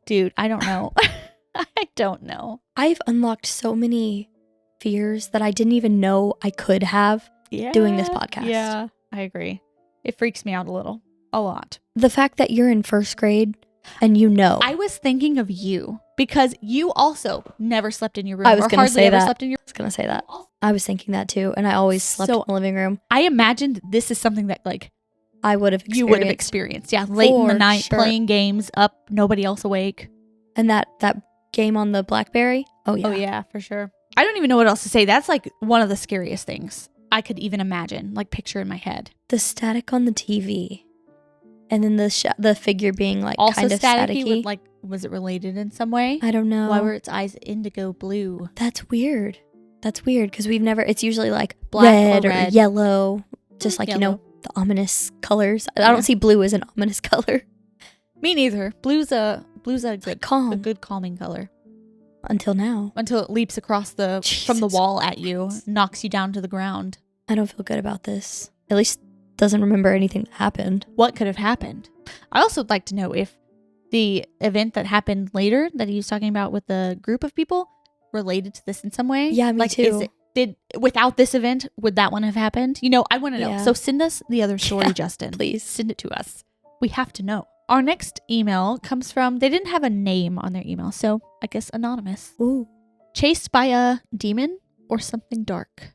Speaker 1: dude, I don't know. I don't know.
Speaker 2: I've unlocked so many fears that I didn't even know I could have doing this podcast.
Speaker 1: Yeah, I agree. It freaks me out a lot.
Speaker 2: The fact that you're in 1st grade and you know.
Speaker 1: I was thinking of you because you also never slept in your room.
Speaker 2: I was going to say that.
Speaker 1: I
Speaker 2: I was thinking that too, and I always slept in the living room.
Speaker 1: I imagined this is something that like
Speaker 2: I would have experienced.
Speaker 1: You would have experienced. Yeah. Late in the night, playing games, up, nobody else awake.
Speaker 2: And that game on the BlackBerry? Oh, yeah.
Speaker 1: Oh, yeah, for sure. I don't even know what else to say. That's like one of the scariest things I could even imagine, like picture in my head.
Speaker 2: The static on the TV. And then the figure being like
Speaker 1: also
Speaker 2: kind of staticky.
Speaker 1: With, like, was it related in some way?
Speaker 2: I don't know.
Speaker 1: Why were its eyes indigo blue?
Speaker 2: That's weird. Because it's usually like
Speaker 1: black
Speaker 2: red or yellow. Just like,
Speaker 1: yellow.
Speaker 2: The ominous colors. I don't see blue as an ominous color.
Speaker 1: Me neither. Blue's a good,
Speaker 2: calm.
Speaker 1: a good calming color.
Speaker 2: Until now.
Speaker 1: Until it leaps across from the wall at you, knocks you down to the ground.
Speaker 2: I don't feel good about this. At least doesn't remember anything that happened.
Speaker 1: What could have happened? I also would like to know if the event that happened later that he was talking about with the group of people related to this in some way.
Speaker 2: Yeah, me too.
Speaker 1: Without this event, would that one have happened? I want to know.
Speaker 2: Yeah.
Speaker 1: So send us the other story, Justin.
Speaker 2: Please.
Speaker 1: Send it to us. We have to know. Our next email comes from, they didn't have a name on their email, so I guess anonymous.
Speaker 2: Ooh.
Speaker 1: Chased by a demon or something dark.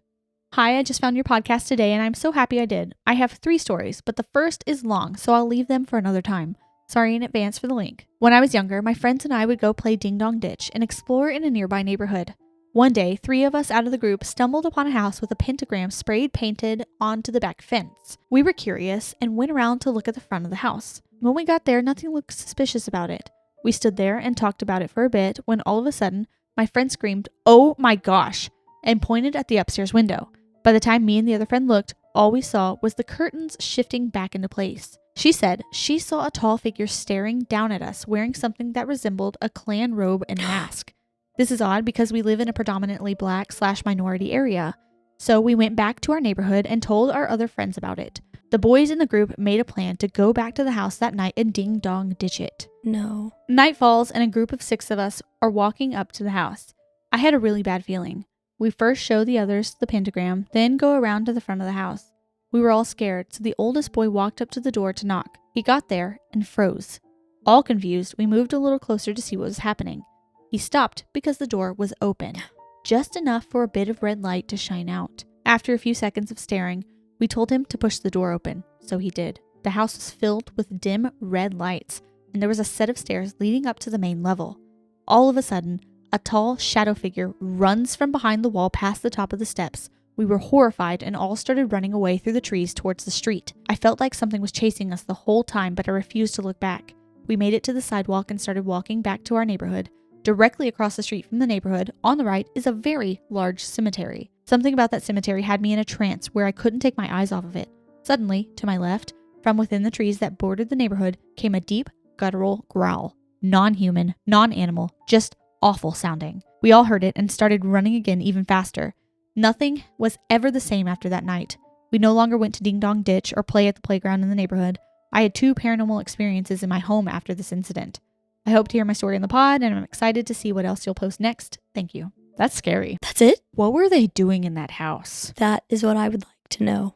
Speaker 1: Hi, I just found your podcast today and I'm so happy I did. I have 3 stories, but the first is long, so I'll leave them for another time. Sorry in advance for the link. When I was younger, my friends and I would go play Ding Dong Ditch and explore in a nearby neighborhood. One day, 3 of us out of the group stumbled upon a house with a pentagram painted onto the back fence. We were curious and went around to look at the front of the house. When we got there, nothing looked suspicious about it. We stood there and talked about it for a bit when all of a sudden, my friend screamed, "Oh my gosh," and pointed at the upstairs window. By the time me and the other friend looked, all we saw was the curtains shifting back into place. She said she saw a tall figure staring down at us wearing something that resembled a clan robe and mask. This is odd because we live in a predominantly black/minority area. So we went back to our neighborhood and told our other friends about it. The boys in the group made a plan to go back to the house that night and ding dong ditch it.
Speaker 2: No.
Speaker 1: Night falls and a group of 6 of us are walking up to the house. I had a really bad feeling. We first show the others the pentagram, then go around to the front of the house. We were all scared, so the oldest boy walked up to the door to knock. He got there and froze. All confused, we moved a little closer to see what was happening. He stopped because the door was open, just enough for a bit of red light to shine out. After a few seconds of staring, we told him to push the door open, so he did. The house was filled with dim red lights, and there was a set of stairs leading up to the main level. All of a sudden, a tall shadow figure runs from behind the wall past the top of the steps. We were horrified and all started running away through the trees towards the street. I felt like something was chasing us the whole time, but I refused to look back. We made it to the sidewalk and started walking back to our neighborhood. Directly across the street from the neighborhood, on the right, is a very large cemetery. Something about that cemetery had me in a trance where I couldn't take my eyes off of it. Suddenly, to my left, from within the trees that bordered the neighborhood, came a deep, guttural growl. Non-human, non-animal, just awful sounding. We all heard it and started running again even faster. Nothing was ever the same after that night. We no longer went to Ding Dong Ditch or play at the playground in the neighborhood. I had 2 paranormal experiences in my home after this incident. I hope to hear my story in the pod, and I'm excited to see what else you'll post next. Thank you. That's scary.
Speaker 2: That's it?
Speaker 1: What were they doing in that house?
Speaker 2: That is what I would like to know.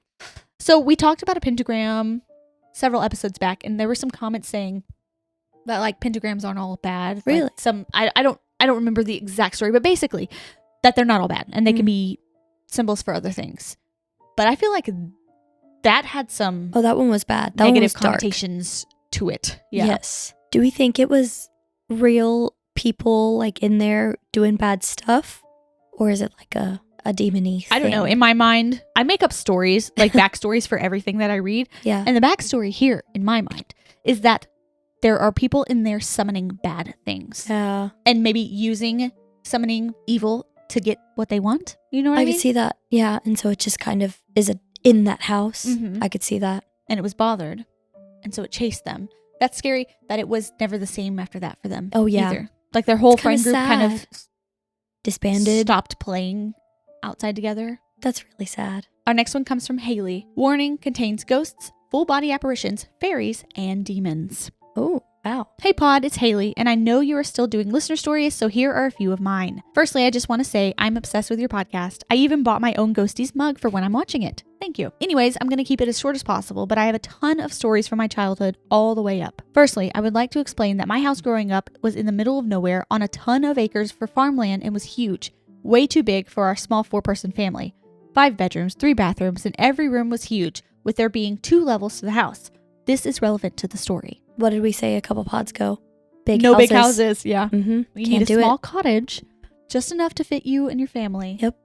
Speaker 1: So we talked about a pentagram several episodes back, and there were some comments saying that like pentagrams aren't all bad.
Speaker 2: Really?
Speaker 1: Like, I don't remember the exact story, but basically that they're not all bad and they can be symbols for other things. But I feel like that had some
Speaker 2: that one was bad. That
Speaker 1: negative
Speaker 2: one was
Speaker 1: connotations to it. Yeah.
Speaker 2: Yes. Do we think it was real people like in there doing bad stuff? Or is it like a demon-y thing?
Speaker 1: I don't know. In my mind, I make up stories, like backstories for everything that I read.
Speaker 2: Yeah.
Speaker 1: And the backstory here, in my mind, is that there are people in there summoning bad things.
Speaker 2: Yeah.
Speaker 1: And maybe summoning evil to get what they want. You know what I mean?
Speaker 2: I could see that. Yeah. And so it just kind of is in that house.
Speaker 1: Mm-hmm.
Speaker 2: I could see that.
Speaker 1: And it was bothered. And so it chased them. That's scary that it was never the same after that for them.
Speaker 2: Oh, yeah.
Speaker 1: Either. Like their whole friend group kind of
Speaker 2: disbanded.
Speaker 1: Stopped playing outside together.
Speaker 2: That's really sad.
Speaker 1: Our next one comes from Hailey. Warning, contains ghosts, full body apparitions, fairies, and demons.
Speaker 2: Oh, wow.
Speaker 1: Hey pod, it's Hailey, and I know you are still doing listener stories, so here are a few of mine. Firstly, I just want to say I'm obsessed with your podcast. I even bought my own Ghosteas mug for when I'm watching it. Thank you. Anyways, I'm going to keep it as short as possible, but I have a ton of stories from my childhood all the way up. Firstly, I would like to explain that my house growing up was in the middle of nowhere on a ton of acres for farmland and was huge. Way too big for our small 4-person family. 5 bedrooms, 3 bathrooms, and every room was huge, with there being 2 levels to the house. This is relevant to the story.
Speaker 2: What did we say a couple pods ago?
Speaker 1: Big houses. Yeah.
Speaker 2: Mm-hmm.
Speaker 1: You need a small cottage, just enough to fit you and your family.
Speaker 2: Yep.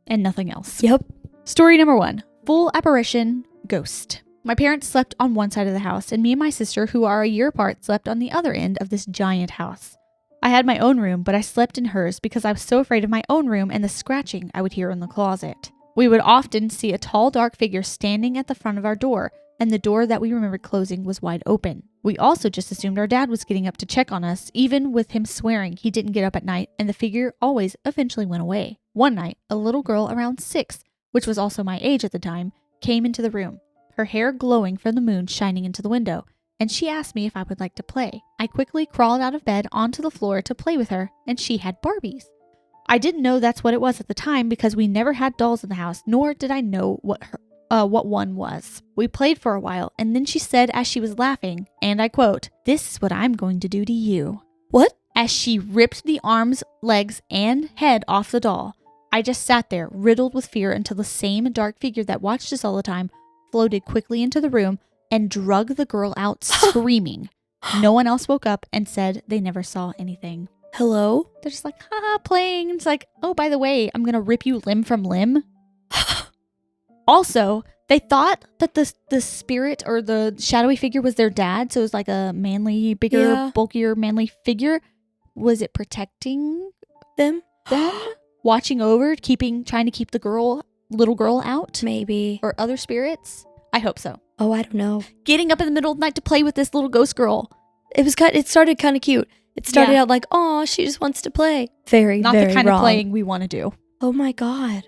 Speaker 1: And nothing else.
Speaker 2: Yep.
Speaker 1: Story number 1. Full apparition ghost. My parents slept on one side of the house, and me and my sister, who are a year apart, slept on the other end of this giant house. I had my own room, but I slept in hers because I was so afraid of my own room and the scratching I would hear in the closet. We would often see a tall, dark figure standing at the front of our door, and the door that we remembered closing was wide open. We also just assumed our dad was getting up to check on us, even with him swearing he didn't get up at night, and the figure always eventually went away. One night, a little girl around 6, which was also my age at the time, came into the room, her hair glowing from the moon shining into the window, and she asked me if I would like to play. I quickly crawled out of bed onto the floor to play with her, and she had Barbies. I didn't know that's what it was at the time because we never had dolls in the house, nor did I know what one was. We played for a while, and then she said as she was laughing, and I quote, "This is what I'm going to do to you."
Speaker 2: What?
Speaker 1: As she ripped the arms, legs, and head off the doll. I just sat there, riddled with fear, until the same dark figure that watched us all the time floated quickly into the room and drug the girl out screaming. No one else woke up and said they never saw anything.
Speaker 2: Hello?
Speaker 1: They're just like, haha, playing. It's like, oh, by the way, I'm going to rip you limb from limb. Also, they thought that the spirit or the shadowy figure was their dad. So it was like a manly, bigger, bulkier, manly figure. Was it protecting them? Watching over, trying to keep the little girl out?
Speaker 2: Maybe.
Speaker 1: Or other spirits? I hope so.
Speaker 2: Oh, I don't know.
Speaker 1: Getting up in the middle of the night to play with this little ghost girl.
Speaker 2: It started kind of cute. It started out like, oh, she just wants to play. Very,
Speaker 1: not
Speaker 2: very
Speaker 1: the kind
Speaker 2: wrong.
Speaker 1: of playing we want to do.
Speaker 2: Oh my God.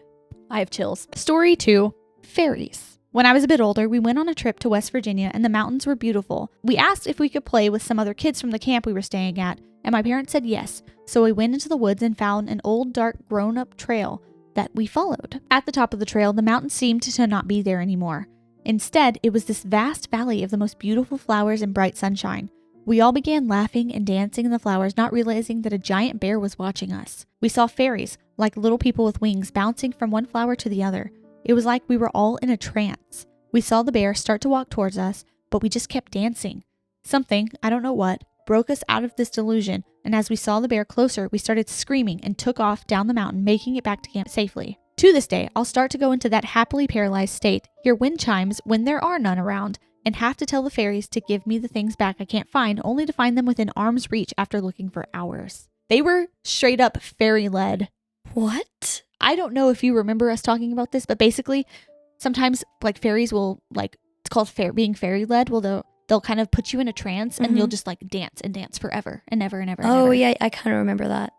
Speaker 1: I have chills. Story 2, fairies. When I was a bit older, we went on a trip to West Virginia and the mountains were beautiful. We asked if we could play with some other kids from the camp we were staying at, and my parents said yes. So we went into the woods and found an old, dark, grown-up trail that we followed. At the top of the trail, the mountain seemed to not be there anymore. Instead, it was this vast valley of the most beautiful flowers and bright sunshine. We all began laughing and dancing in the flowers, not realizing that a giant bear was watching us. We saw fairies, like little people with wings, bouncing from one flower to the other. It was like we were all in a trance. We saw the bear start to walk towards us, but we just kept dancing. Something, I don't know what, broke us out of this delusion, and as we saw the bear closer, we started screaming and took off down the mountain, making it back to camp safely. To this day, I'll start to go into that happily paralyzed state, hear wind chimes when there are none around, and have to tell the fairies to give me the things back I can't find, only to find them within arm's reach after looking for hours. They were straight up fairy-led.
Speaker 2: What?
Speaker 1: I don't know if you remember us talking about this, but basically, sometimes like fairies will it's called being fairy-led. Well, they'll kind of put you in a trance and you'll just like dance and dance forever and ever and ever. And ever.
Speaker 2: Yeah, I kind of remember that.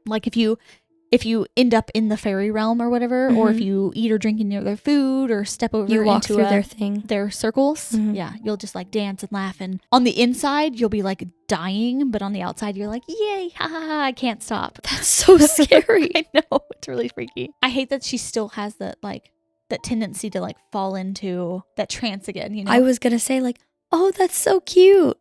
Speaker 1: Like if you end up in the fairy realm or whatever, or if you eat or drink near their food or step over
Speaker 2: you walk
Speaker 1: into
Speaker 2: through
Speaker 1: their circles, you'll just like dance and laugh. And on the inside, you'll be like dying, but on the outside, you're like, yay, ha ha ha, I can't stop.
Speaker 2: That's so scary.
Speaker 1: I know, it's really freaky. I hate that she still has that tendency to like fall into that trance again, you know?
Speaker 2: I was going to say like, oh, that's so cute.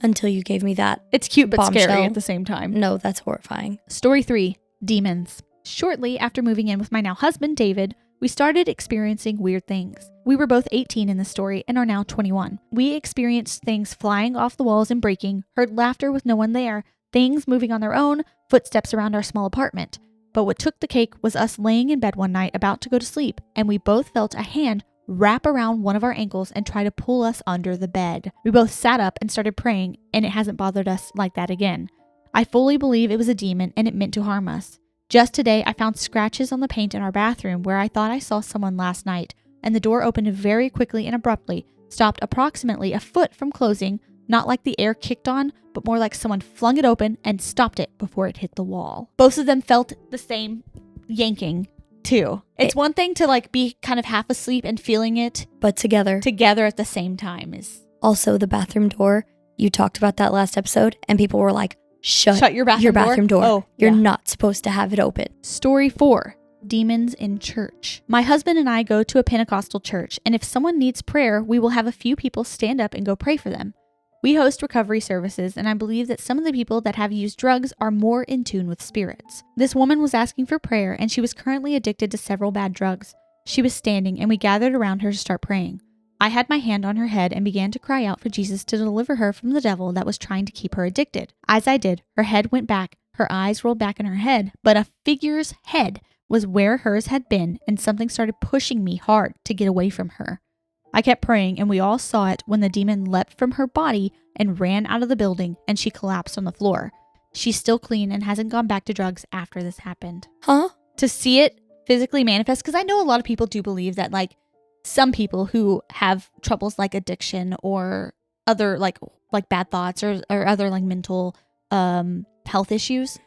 Speaker 2: Until you gave me that.
Speaker 1: It's cute, but
Speaker 2: bombshell.
Speaker 1: Scary at the same time.
Speaker 2: No, that's horrifying.
Speaker 1: Story 3. Demons. Shortly after moving in with my now husband, David, we started experiencing weird things. We were both 18 in the story and are now 21. We experienced things flying off the walls and breaking, heard laughter with no one there, things moving on their own, footsteps around our small apartment. But what took the cake was us laying in bed one night about to go to sleep, and we both felt a hand wrap around one of our ankles and try to pull us under the bed. We both sat up and started praying, and it hasn't bothered us like that again. I fully believe it was a demon and it meant to harm us. Just today, I found scratches on the paint in our bathroom where I thought I saw someone last night, and the door opened very quickly and abruptly, stopped approximately a foot from closing, not like the air kicked on, but more like someone flung it open and stopped it before it hit the wall. Both of them felt the same yanking, too. It's one thing to like be kind of half asleep and feeling it,
Speaker 2: but together
Speaker 1: at the same time is...
Speaker 2: Also, the bathroom door, you talked about that last episode, and people were like, Shut
Speaker 1: your bathroom door.
Speaker 2: Oh, you're not supposed to have it open.
Speaker 1: Story 4. Demons in church. My husband and I go to a Pentecostal church, and if someone needs prayer, we will have a few people stand up and go pray for them. We host recovery services, and I believe that some of the people that have used drugs are more in tune with spirits. This woman was asking for prayer, and she was currently addicted to several bad drugs. She was standing, and we gathered around her to start praying. I had my hand on her head and began to cry out for Jesus to deliver her from the devil that was trying to keep her addicted. As I did, her head went back, her eyes rolled back in her head, but a figure's head was where hers had been, and something started pushing me hard to get away from her. I kept praying, and we all saw it when the demon leapt from her body and ran out of the building, and she collapsed on the floor. She's still clean and hasn't gone back to drugs after this happened.
Speaker 2: Huh?
Speaker 1: To see it physically manifest, because I know a lot of people do believe that, like, some people who have troubles like addiction or other like bad thoughts or other like mental health issues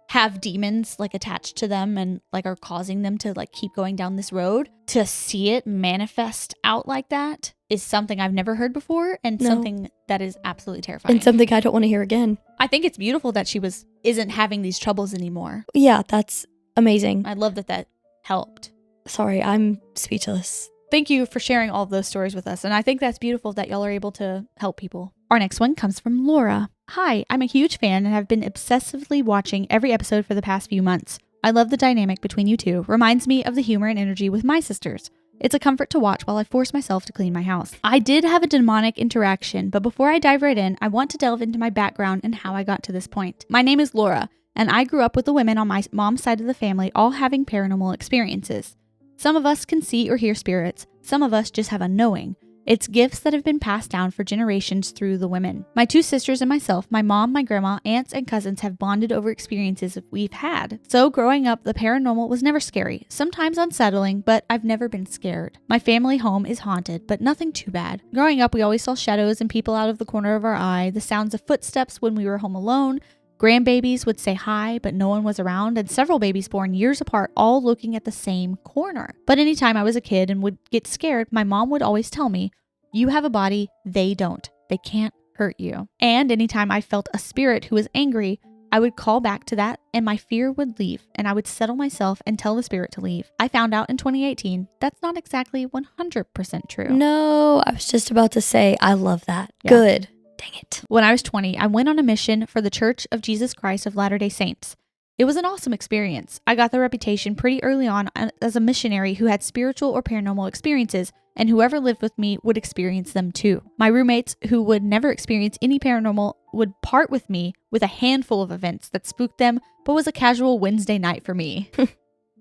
Speaker 1: have demons like attached to them and like are causing them to like keep going down this road. To see it manifest out like that is something I've never heard before, and something that is absolutely terrifying.
Speaker 2: And something I don't want to hear again.
Speaker 1: I think it's beautiful that she isn't having these troubles anymore.
Speaker 2: Yeah, that's amazing.
Speaker 1: I love that helped.
Speaker 2: Sorry, I'm speechless.
Speaker 1: Thank you for sharing all of those stories with us. And I think that's beautiful that y'all are able to help people. Our next one comes from Laura. Hi, I'm a huge fan and have been obsessively watching every episode for the past few months. I love the dynamic between you two. Reminds me of the humor and energy with my sisters. It's a comfort to watch while I force myself to clean my house. I did have a demonic interaction, but before I dive right in, I want to delve into my background and how I got to this point. My name is Laura, and I grew up with the women on my mom's side of the family all having paranormal experiences. Some of us can see or hear spirits. Some of us just have a knowing. It's gifts that have been passed down for generations through the women. My two sisters and myself, my mom, my grandma, aunts, and cousins have bonded over experiences we've had. So growing up, the paranormal was never scary. Sometimes unsettling, but I've never been scared. My family home is haunted, but nothing too bad. Growing up, we always saw shadows and people out of the corner of our eye, the sounds of footsteps when we were home alone. Grandbabies would say hi, but no one was around, and several babies born years apart, all looking at the same corner. But anytime I was a kid and would get scared, my mom would always tell me, "You have a body, they don't. They can't hurt you." And anytime I felt a spirit who was angry, I would call back to that and my fear would leave, and I would settle myself and tell the spirit to leave. I found out in 2018 that's not exactly 100% true.
Speaker 2: No, I was just about to say, I love that.
Speaker 1: Yeah.
Speaker 2: Good. Dang it.
Speaker 1: When I was 20, I went on a mission for the Church of Jesus Christ of Latter-day Saints. It was an awesome experience. I got the reputation pretty early on as a missionary who had spiritual or paranormal experiences, and whoever lived with me would experience them too. My roommates, who would never experience any paranormal, would part with me with a handful of events that spooked them, but was a casual Wednesday night for me.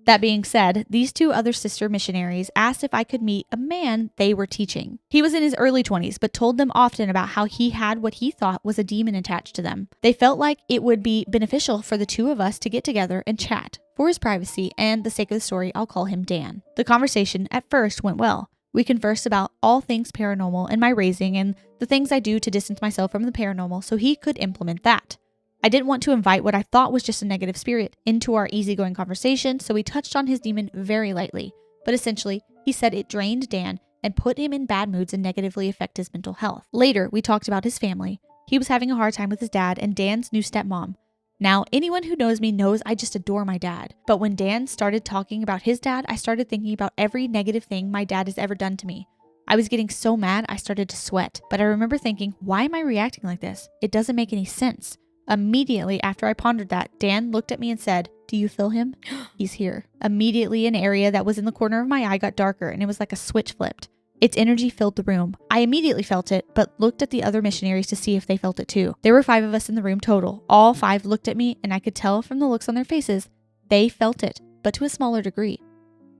Speaker 1: That being said, these two other sister missionaries asked if I could meet a man they were teaching. He was in his early 20s, but told them often about how he had what he thought was a demon attached to them. They felt like it would be beneficial for the two of us to get together and chat. For his privacy and the sake of the story, I'll call him Dan. The conversation at first went well. We conversed about all things paranormal and my raising and the things I do to distance myself from the paranormal so he could implement that. I didn't want to invite what I thought was just a negative spirit into our easygoing conversation, so we touched on his demon very lightly. But essentially, he said it drained Dan and put him in bad moods and negatively affect his mental health. Later, we talked about his family. He was having a hard time with his dad and Dan's new stepmom. Now, anyone who knows me knows I just adore my dad. But when Dan started talking about his dad, I started thinking about every negative thing my dad has ever done to me. I was getting so mad, I started to sweat. But I remember thinking, why am I reacting like this? It doesn't make any sense. Immediately after I pondered that, Dan looked at me and said, "Do you feel him? He's here." Immediately, an area that was in the corner of my eye got darker and it was like a switch flipped. Its energy filled the room. I immediately felt it, but looked at the other missionaries to see if they felt it too. There were 5 of us in the room total. All 5 looked at me and I could tell from the looks on their faces, they felt it, but to a smaller degree.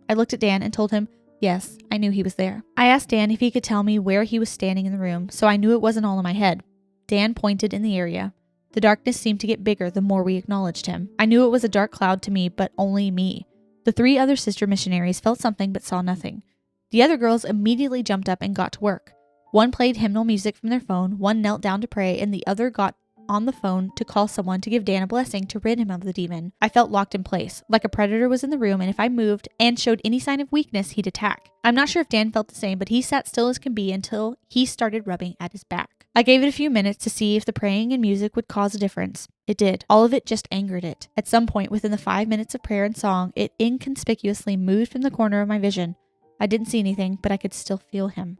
Speaker 1: I looked at Dan and told him, yes, I knew he was there. I asked Dan if he could tell me where he was standing in the room, so I knew it wasn't all in my head. Dan pointed in the area. The darkness seemed to get bigger the more we acknowledged him. I knew it was a dark cloud to me, but only me. The 3 other sister missionaries felt something but saw nothing. The other girls immediately jumped up and got to work. One played hymnal music from their phone, one knelt down to pray, and the other got on the phone to call someone to give Dan a blessing to rid him of the demon. I felt locked in place, like a predator was in the room, and if I moved and showed any sign of weakness, he'd attack. I'm not sure if Dan felt the same, but he sat still as can be until he started rubbing at his back. I gave it a few minutes to see if the praying and music would cause a difference. It did. All of it just angered it. At some point within the 5 minutes of prayer and song, it inconspicuously moved from the corner of my vision. I didn't see anything, but I could still feel him.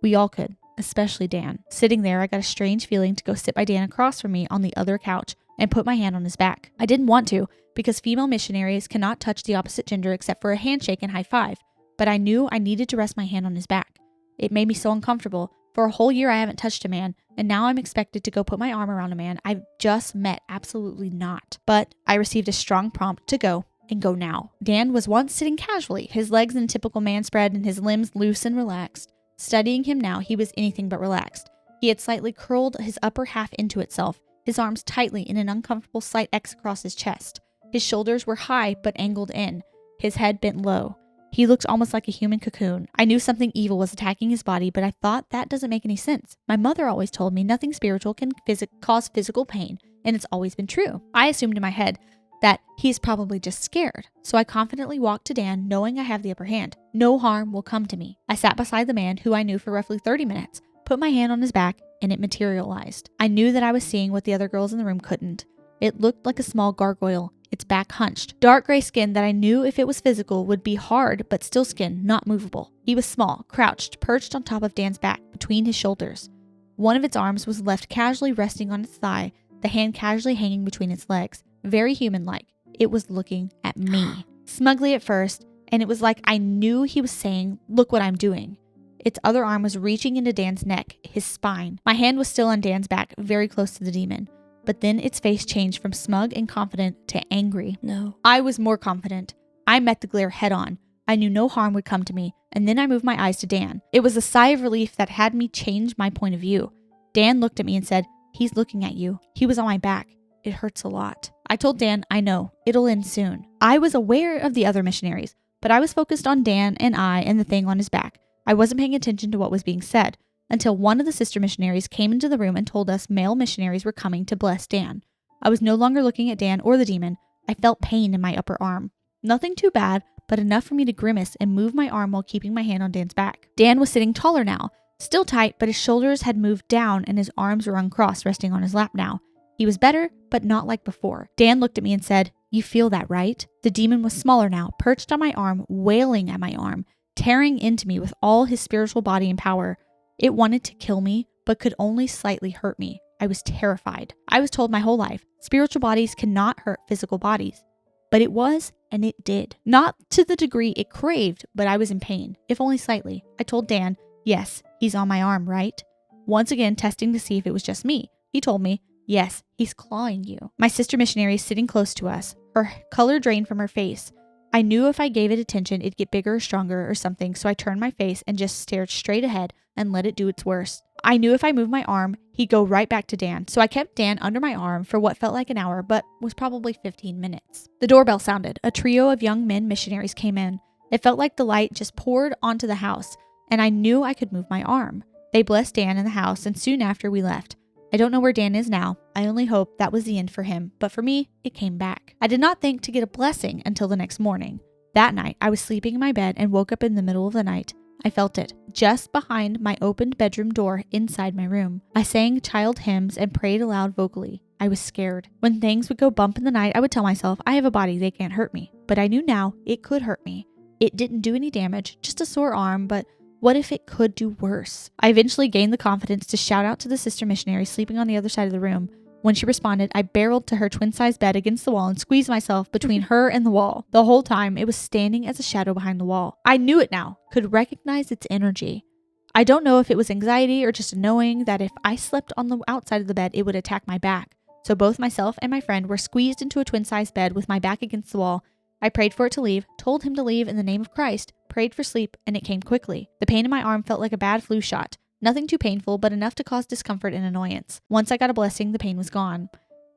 Speaker 1: We all could, especially Dan. Sitting there, I got a strange feeling to go sit by Dan across from me on the other couch and put my hand on his back. I didn't want to, because female missionaries cannot touch the opposite gender except for a handshake and high five, but I knew I needed to rest my hand on his back. It made me so uncomfortable. For a whole year, I haven't touched a man, and now I'm expected to go put my arm around a man I've just met. Absolutely not. But I received a strong prompt to go, and go now. Dan was once sitting casually, his legs in a typical man spread and his limbs loose and relaxed. Studying him now, he was anything but relaxed. He had slightly curled his upper half into itself, his arms tightly in an uncomfortable slight X across his chest. His shoulders were high but angled in, his head bent low. He looked almost like a human cocoon. I knew something evil was attacking his body, but I thought that doesn't make any sense. My mother always told me nothing spiritual can cause physical pain, and it's always been true. I assumed in my head that he's probably just scared. So I confidently walked to Dan, knowing I have the upper hand. No harm will come to me. I sat beside the man, who I knew for roughly 30 minutes, put my hand on his back, and it materialized. I knew that I was seeing what the other girls in the room couldn't. It looked like a small gargoyle, its back hunched. Dark gray skin that I knew if it was physical would be hard, but still skin, not movable. He was small, crouched, perched on top of Dan's back, between his shoulders. One of its arms was left casually resting on its thigh, the hand casually hanging between its legs. Very human-like. It was looking at me. Smugly at first, and it was like I knew he was saying, "Look what I'm doing." Its other arm was reaching into Dan's neck, his spine. My hand was still on Dan's back, very close to the demon. But then its face changed from smug and confident to angry.
Speaker 2: No.
Speaker 1: I was more confident. I met the glare head on. I knew no harm would come to me, and then I moved my eyes to Dan. It was a sigh of relief that had me change my point of view. Dan looked at me and said, "He's looking at you." He was on my back. It hurts a lot. I told Dan, "I know. It'll end soon." I was aware of the other missionaries, but I was focused on Dan and the thing on his back. I wasn't paying attention to what was being said until one of the sister missionaries came into the room and told us male missionaries were coming to bless Dan. I was no longer looking at Dan or the demon. I felt pain in my upper arm. Nothing too bad, but enough for me to grimace and move my arm while keeping my hand on Dan's back. Dan was sitting taller now, still tight, but his shoulders had moved down and his arms were uncrossed, resting on his lap now. He was better, but not like before. Dan looked at me and said, "You feel that, right?" The demon was smaller now, perched on my arm, wailing at my arm, tearing into me with all his spiritual body and power. It wanted to kill me, but could only slightly hurt me. I was terrified. I was told my whole life, spiritual bodies cannot hurt physical bodies. But it was, and it did. Not to the degree it craved, but I was in pain, if only slightly. I told Dan, "Yes, he's on my arm, right?" Once again, testing to see if it was just me. He told me, "Yes, he's clawing you." My sister missionary is sitting close to us, her color drained from her face. I knew if I gave it attention, it'd get bigger or stronger or something, so I turned my face and just stared straight ahead and let it do its worst. I knew if I moved my arm, he'd go right back to Dan, so I kept Dan under my arm for what felt like an hour, but was probably 15 minutes. The doorbell sounded. A trio of young men missionaries came in. It felt like the light just poured onto the house, and I knew I could move my arm. They blessed Dan in the house, and soon after we left. I don't know where Dan is now. I only hope that was the end for him, but for me, it came back. I did not think to get a blessing until the next morning. That night, I was sleeping in my bed and woke up in the middle of the night. I felt it, just behind my opened bedroom door inside my room. I sang child hymns and prayed aloud vocally. I was scared. When things would go bump in the night, I would tell myself, I have a body, they can't hurt me. But I knew now it could hurt me. It didn't do any damage, just a sore arm, but what if it could do worse? I eventually gained the confidence to shout out to the sister missionary sleeping on the other side of the room. When she responded, I barreled to her twin-sized bed against the wall and squeezed myself between her and the wall. The whole time, it was standing as a shadow behind the wall. I knew it now, could recognize its energy. I don't know if it was anxiety or just knowing that if I slept on the outside of the bed, it would attack my back. So both myself and my friend were squeezed into a twin-sized bed with my back against the wall. I prayed for it to leave, told him to leave in the name of Christ, prayed for sleep, and it came quickly. The pain in my arm felt like a bad flu shot. Nothing too painful, but enough to cause discomfort and annoyance. Once I got a blessing, the pain was gone.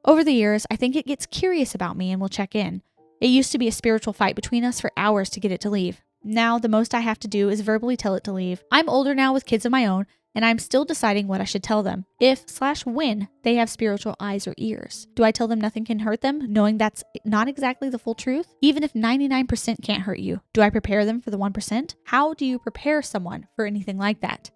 Speaker 1: Over the years, I think it gets curious about me and will check in. It used to be a spiritual fight between us for hours to get it to leave. Now, the most I have to do is verbally tell it to leave. I'm older now with kids of my own, and I'm still deciding what I should tell them, if/when they have spiritual eyes or ears. Do I tell them nothing can hurt them, knowing that's not exactly the full truth? Even if 99% can't hurt you, do I prepare them for the 1%? How do you prepare someone for anything like that?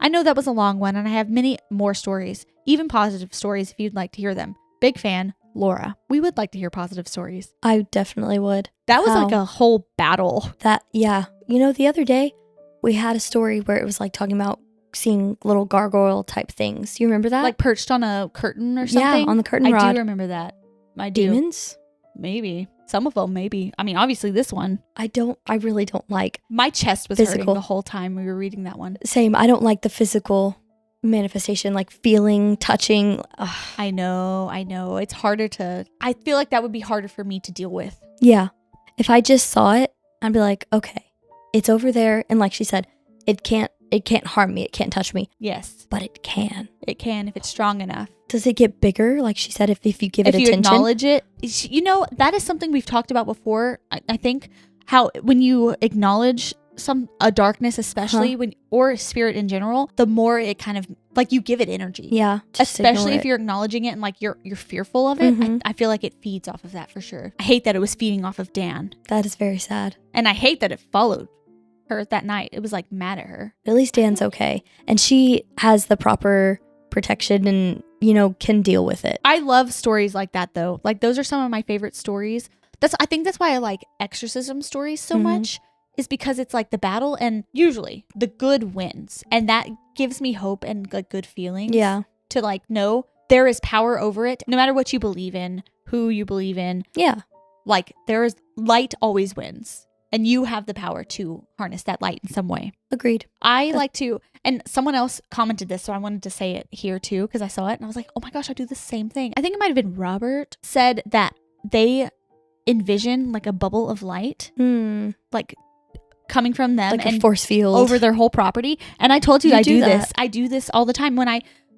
Speaker 1: I know that was a long one, and I have many more stories, even positive stories if you'd like to hear them. Big fan, Laura. We would like to hear positive stories.
Speaker 2: I definitely would.
Speaker 1: That was like a whole battle.
Speaker 2: Yeah. You know, the other day, we had a story where it was like talking about seeing little gargoyle type things. You remember that?
Speaker 1: Like perched on a curtain or something?
Speaker 2: Yeah, on the curtain rod.
Speaker 1: I do remember that. I do.
Speaker 2: Demons?
Speaker 1: Maybe. Some of them, maybe. I mean, obviously this one.
Speaker 2: I really don't like.
Speaker 1: My chest was hurting the whole time we were reading that one.
Speaker 2: Same. I don't like the physical manifestation, like feeling, touching. Ugh.
Speaker 1: I know. It's harder to, I feel like that would be harder for me to deal with.
Speaker 2: Yeah. If I just saw it, I'd be like, okay, it's over there. And like she said, it can't harm me. It can't touch me.
Speaker 1: Yes.
Speaker 2: But it can.
Speaker 1: It can if it's strong enough.
Speaker 2: Does it get bigger? Like she said, if you give it attention? If you
Speaker 1: acknowledge it. You know, that is something we've talked about before. I think how when you acknowledge a darkness, especially or spirit in general, the more it kind of like you give it energy.
Speaker 2: Yeah.
Speaker 1: Especially if you're acknowledging it and like you're fearful of it. Mm-hmm. I feel like it feeds off of that for sure. I hate that it was feeding off of Dan.
Speaker 2: That is very sad.
Speaker 1: And I hate that it followed her that night. It was like mad at her.
Speaker 2: At least Dan's okay. And she has the proper protection and, you know, can deal with it.
Speaker 1: I love stories like that though. Like those are some of my favorite stories. I think that's why I like exorcism stories so much, is because it's like the battle and usually the good wins. And that gives me hope and like good feelings.
Speaker 2: Yeah.
Speaker 1: To like know there is power over it. No matter what you believe in, who you believe in.
Speaker 2: Yeah.
Speaker 1: Like there is light always wins. And you have the power to harness that light in some way.
Speaker 2: Agreed.
Speaker 1: I like to, and someone else commented this, so I wanted to say it here too, because I saw it and I was like, oh my gosh, I do the same thing. I think it might have been Robert said that they envision like a bubble of light, like coming from them,
Speaker 2: like
Speaker 1: and
Speaker 2: a force field
Speaker 1: over their whole property. And I told you I do this. I do this all the time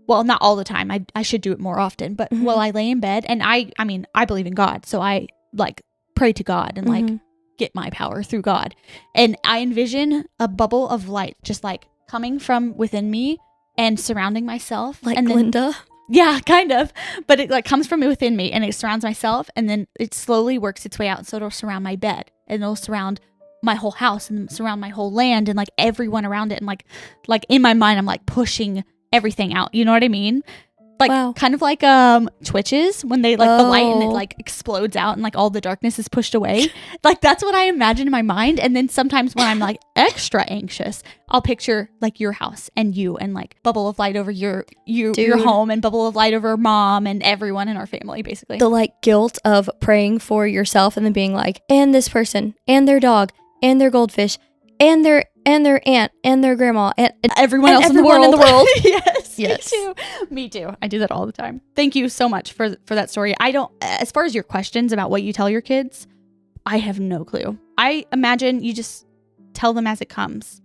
Speaker 1: well, not all the time. I should do it more often, but while I lay in bed, and I mean, I believe in God, so I like pray to God and like get my power through God. And I envision a bubble of light just like coming from within me and surrounding myself.
Speaker 2: Like
Speaker 1: and
Speaker 2: Glinda?
Speaker 1: Yeah, kind of. But it like comes from within me and it surrounds myself, and then it slowly works its way out. So it'll surround my bed and it'll surround my whole house and surround my whole land and like everyone around it. And like in my mind, I'm like pushing everything out. You know what I mean? Like kind of like Twitches when they like the light and it like explodes out and like all the darkness is pushed away. Like that's what I imagine in my mind. And then sometimes when I'm like extra anxious, I'll picture like your house and you and like bubble of light over your home and bubble of light over mom and everyone in our family basically.
Speaker 2: The like guilt of praying for yourself and then being like, and this person and their dog and their goldfish and their aunt and their grandma and
Speaker 1: everyone else
Speaker 2: everyone in the world.
Speaker 1: Yes. Me too. I do that all the time. Thank you so much for that story. I don't, as far as your questions about what you tell your kids, I have no clue. I imagine you just tell them as it comes.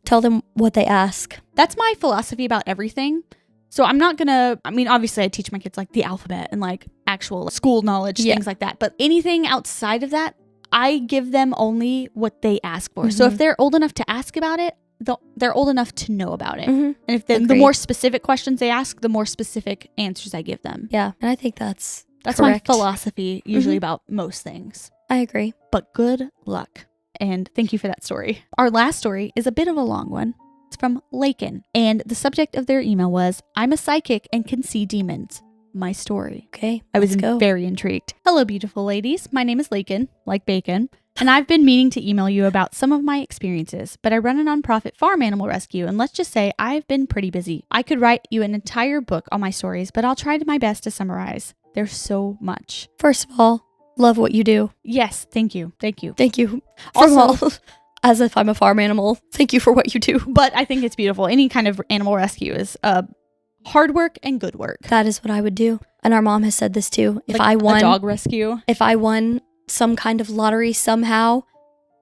Speaker 2: Tell them what they ask.
Speaker 1: That's my philosophy about everything. So I'm not gonna, I mean, obviously I teach my kids like the alphabet and like actual school knowledge, things like that. But anything outside of that, I give them only what they ask for. So if they're old enough to ask about it, they're old enough to know about it. And if the more specific questions they ask, the more specific answers I give them.
Speaker 2: Yeah, and I think that's correct.
Speaker 1: My philosophy usually about most things.
Speaker 2: I agree.
Speaker 1: But good luck. And thank you for that story. Our last story is a bit of a long one. It's from Lakyn. And the subject of their email was, I'm a psychic and can see demons. My story.
Speaker 2: Okay,
Speaker 1: I was very intrigued. Hello, beautiful ladies. My name is Lakyn, like bacon, and I've been meaning to email you about some of my experiences, but I run a nonprofit farm animal rescue, and let's just say I've been pretty busy. I could write you an entire book on my stories, but I'll try my best to summarize. There's so much.
Speaker 2: First of all, love what you do.
Speaker 1: Yes, thank you. Thank you.
Speaker 2: Thank you. Also, as if I'm a farm animal, thank you for what you do.
Speaker 1: But I think it's beautiful. Any kind of animal rescue is hard work and good work.
Speaker 2: That is what I would do. And our mom has said this too.
Speaker 1: If I won a dog rescue,
Speaker 2: if I won some kind of lottery somehow,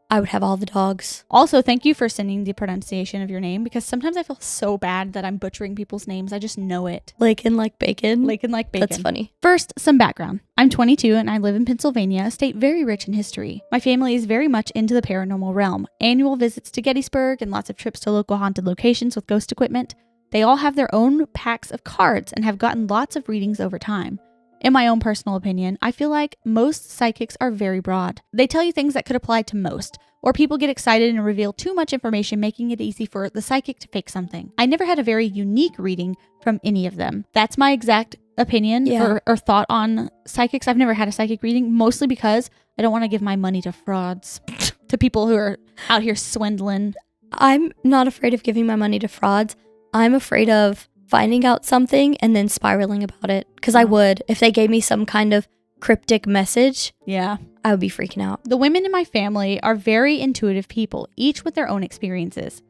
Speaker 2: I would have all the dogs.
Speaker 1: Also, thank you for sending the pronunciation of your name, because sometimes I feel so bad that I'm butchering people's names. I just know it.
Speaker 2: Lakyn like bacon.
Speaker 1: Lakyn like bacon.
Speaker 2: That's funny.
Speaker 1: First, some background. I'm 22 and I live in Pennsylvania, a state very rich in history. My family is very much into the paranormal realm. Annual visits to Gettysburg and lots of trips to local haunted locations with ghost equipment. They all have their own packs of cards and have gotten lots of readings over time. In my own personal opinion, I feel like most psychics are very broad. They tell you things that could apply to most, or people get excited and reveal too much information, making it easy for the psychic to fake something. I never had a very unique reading from any of them. That's my exact opinion or thought on psychics. I've never had a psychic reading, mostly because I don't want to give my money to frauds, to people who are out here swindling.
Speaker 2: I'm not afraid of giving my money to frauds. I'm afraid of finding out something and then spiraling about it. Because I would, if they gave me some kind of cryptic message,
Speaker 1: yeah,
Speaker 2: I would be freaking out.
Speaker 1: The women in my family are very intuitive people, each with their own experiences.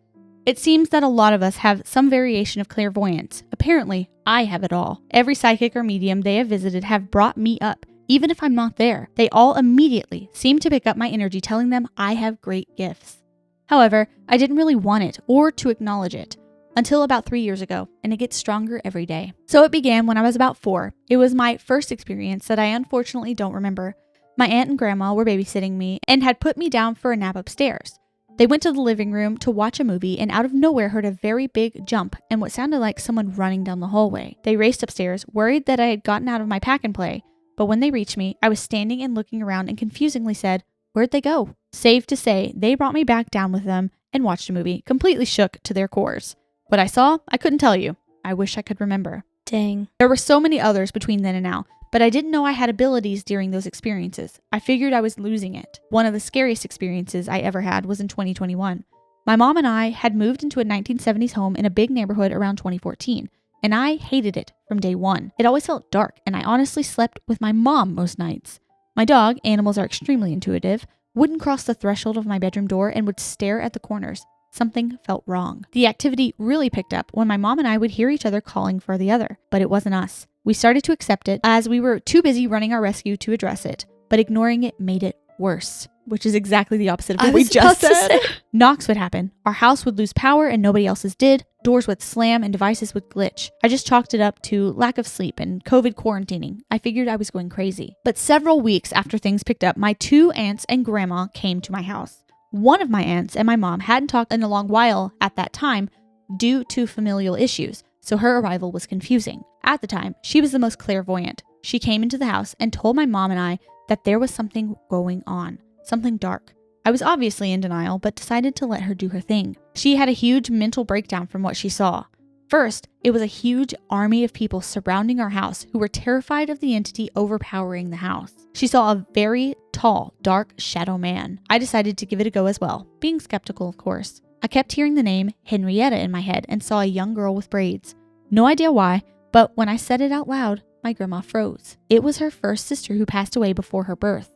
Speaker 1: It seems that a lot of us have some variation of clairvoyance. Apparently, I have it all. Every psychic or medium they have visited have brought me up, even if I'm not there. They all immediately seem to pick up my energy, telling them I have great gifts. However, I didn't really want it or to acknowledge it until about 3 years ago, and it gets stronger every day. So it began when I was about 4. It was my first experience that I unfortunately don't remember. My aunt and grandma were babysitting me and had put me down for a nap upstairs. They went to the living room to watch a movie and out of nowhere heard a very big jump and what sounded like someone running down the hallway. They raced upstairs, worried that I had gotten out of my pack and play, but when they reached me, I was standing and looking around and confusingly said, "Where'd they go?" Safe to say, they brought me back down with them and watched a movie, completely shook to their cores. What I saw, I couldn't tell you. I wish I could remember.
Speaker 2: Dang.
Speaker 1: There were so many others between then and now, but I didn't know I had abilities during those experiences. I figured I was losing it. One of the scariest experiences I ever had was in 2021. My mom and I had moved into a 1970s home in a big neighborhood around 2014, and I hated it from day one. It always felt dark, and I honestly slept with my mom most nights. My dog, animals are extremely intuitive, wouldn't cross the threshold of my bedroom door and would stare at the corners. Something felt wrong. The activity really picked up when my mom and I would hear each other calling for the other, but it wasn't us. We started to accept it as we were too busy running our rescue to address it, but ignoring it made it worse, which is exactly the opposite of what we just said. Knocks would happen. Our house would lose power and nobody else's did. Doors would slam and devices would glitch. I just chalked it up to lack of sleep and COVID quarantining. I figured I was going crazy. But several weeks after things picked up, my 2 aunts and grandma came to my house. One of my aunts and my mom hadn't talked in a long while at that time due to familial issues, so her arrival was confusing. At the time, she was the most clairvoyant. She came into the house and told my mom and I that there was something going on, something dark. I was obviously in denial, but decided to let her do her thing. She had a huge mental breakdown from what she saw. First, it was a huge army of people surrounding our house who were terrified of the entity overpowering the house. She saw a very tall, dark shadow man. I decided to give it a go as well, being skeptical, of course. I kept hearing the name Henrietta in my head and saw a young girl with braids. No idea why, but when I said it out loud, my grandma froze. It was her first sister who passed away before her birth.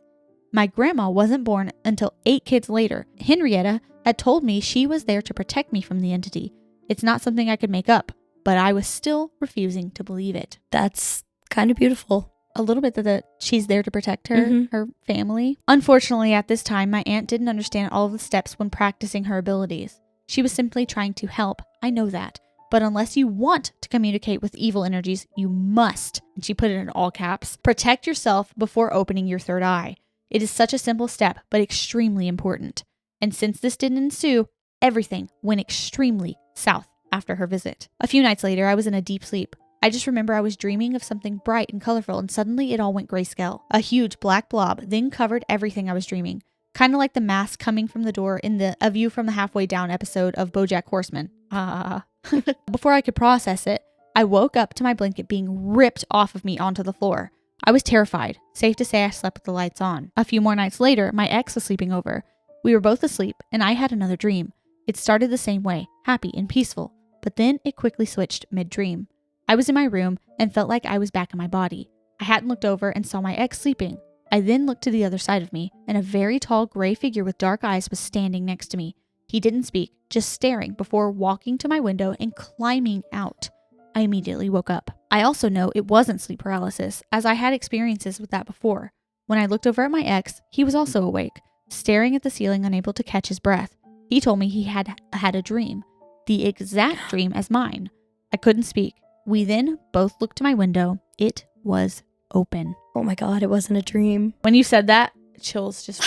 Speaker 1: My grandma wasn't born until 8 kids later. Henrietta had told me she was there to protect me from the entity. It's not something I could make up, but I was still refusing to believe it.
Speaker 2: That's kind of beautiful.
Speaker 1: A little bit that she's there to protect her, her family. Unfortunately, at this time, my aunt didn't understand all of the steps when practicing her abilities. She was simply trying to help. I know that. But unless you want to communicate with evil energies, you must, and she put it in all caps, protect yourself before opening your third eye. It is such a simple step, but extremely important. And since this didn't ensue, everything went extremely south after her visit. A few nights later, I was in a deep sleep. I just remember I was dreaming of something bright and colorful, and suddenly it all went grayscale. A huge black blob then covered everything I was dreaming, kind of like the mask coming from the door in the A View from the Halfway Down episode of BoJack Horseman. Before I could process it, I woke up to my blanket being ripped off of me onto the floor. I was terrified. Safe to say I slept with the lights on. A few more nights later, my ex was sleeping over. We were both asleep, and I had another dream. It started the same way, happy and peaceful, but then it quickly switched mid-dream. I was in my room and felt like I was back in my body. I hadn't looked over and saw my ex sleeping. I then looked to the other side of me, and a very tall gray figure with dark eyes was standing next to me. He didn't speak, just staring before walking to my window and climbing out. I immediately woke up. I also know it wasn't sleep paralysis, as I had experiences with that before. When I looked over at my ex, he was also awake, staring at the ceiling, unable to catch his breath. He told me he had a dream, the exact dream as mine. I couldn't speak. We then both looked to my window. It was open.
Speaker 2: Oh my God, it wasn't a dream.
Speaker 1: When you said that, chills just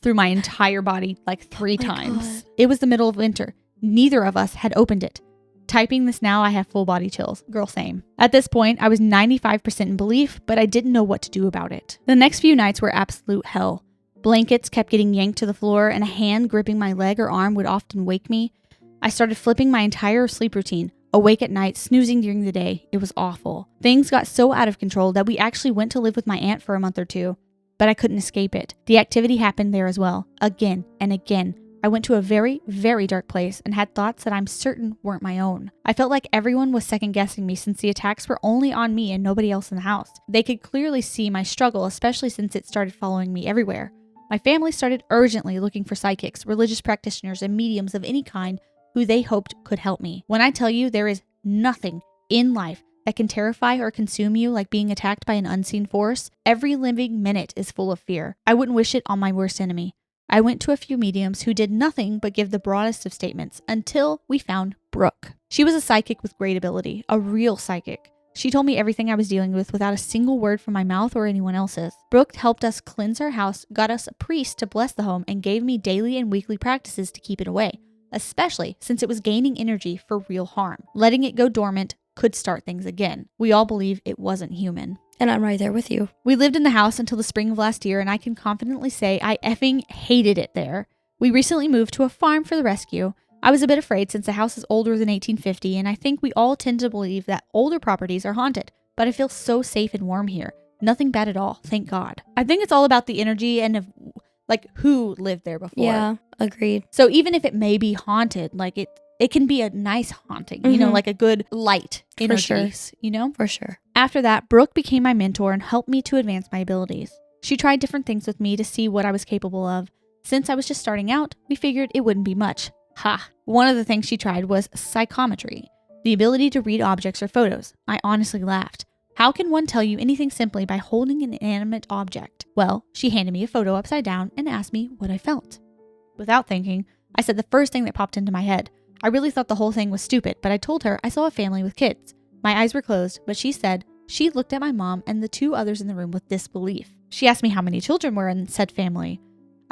Speaker 1: through my entire body like 3 times. God. It was the middle of winter. Neither of us had opened it. Typing this now, I have full body chills. Girl, same. At this point, I was 95% in belief, but I didn't know what to do about it. The next few nights were absolute hell. Blankets kept getting yanked to the floor, and a hand gripping my leg or arm would often wake me. I started flipping my entire sleep routine. Awake at night, snoozing during the day. It was awful. Things got so out of control that we actually went to live with my aunt for a month or 2, but I couldn't escape it. The activity happened there as well, again and again. I went to a very, very dark place and had thoughts that I'm certain weren't my own. I felt like everyone was second guessing me since the attacks were only on me and nobody else in the house. They could clearly see my struggle, especially since it started following me everywhere. My family started urgently looking for psychics, religious practitioners, and mediums of any kind who they hoped could help me. When I tell you there is nothing in life that can terrify or consume you like being attacked by an unseen force, every living minute is full of fear. I wouldn't wish it on my worst enemy. I went to a few mediums who did nothing but give the broadest of statements until we found Brooke. She was a psychic with great ability, a real psychic. She told me everything I was dealing with without a single word from my mouth or anyone else's. Brooke helped us cleanse our house, got us a priest to bless the home, and gave me daily and weekly practices to keep it away, especially since it was gaining energy for real harm. Letting it go dormant could start things again. We all believe it wasn't human.
Speaker 2: And I'm right there with you.
Speaker 1: We lived in the house until the spring of last year, and I can confidently say I effing hated it there. We recently moved to a farm for the rescue. I was a bit afraid since the house is older than 1850, and I think we all tend to believe that older properties are haunted, but I feel so safe and warm here. Nothing bad at all, thank God. I think it's all about the energy and of like who lived there before.
Speaker 2: Yeah, agreed.
Speaker 1: So even if it may be haunted, like it can be a nice haunting, you know, like a good light energies, you know?
Speaker 2: For sure.
Speaker 1: After that, Brooke became my mentor and helped me to advance my abilities. She tried different things with me to see what I was capable of. Since I was just starting out, we figured it wouldn't be much. Ha! One of the things she tried was psychometry, the ability to read objects or photos. I honestly laughed. How can one tell you anything simply by holding an inanimate object? Well, she handed me a photo upside down and asked me what I felt. Without thinking, I said the first thing that popped into my head. I really thought the whole thing was stupid, but I told her I saw a family with kids. My eyes were closed, but she said she looked at my mom and the two others in the room with disbelief. She asked me how many children were in said family.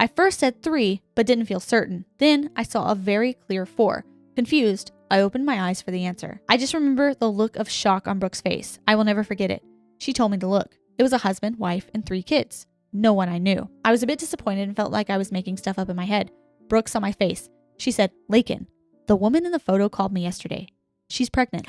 Speaker 1: I first said 3, but didn't feel certain. Then I saw a very clear 4. Confused, I opened my eyes for the answer. I just remember the look of shock on Brooke's face. I will never forget it. She told me to look. It was a husband, wife, and 3 kids. No one I knew. I was a bit disappointed and felt like I was making stuff up in my head. Brooke saw my face. She said, Lakyn, the woman in the photo called me yesterday. She's pregnant,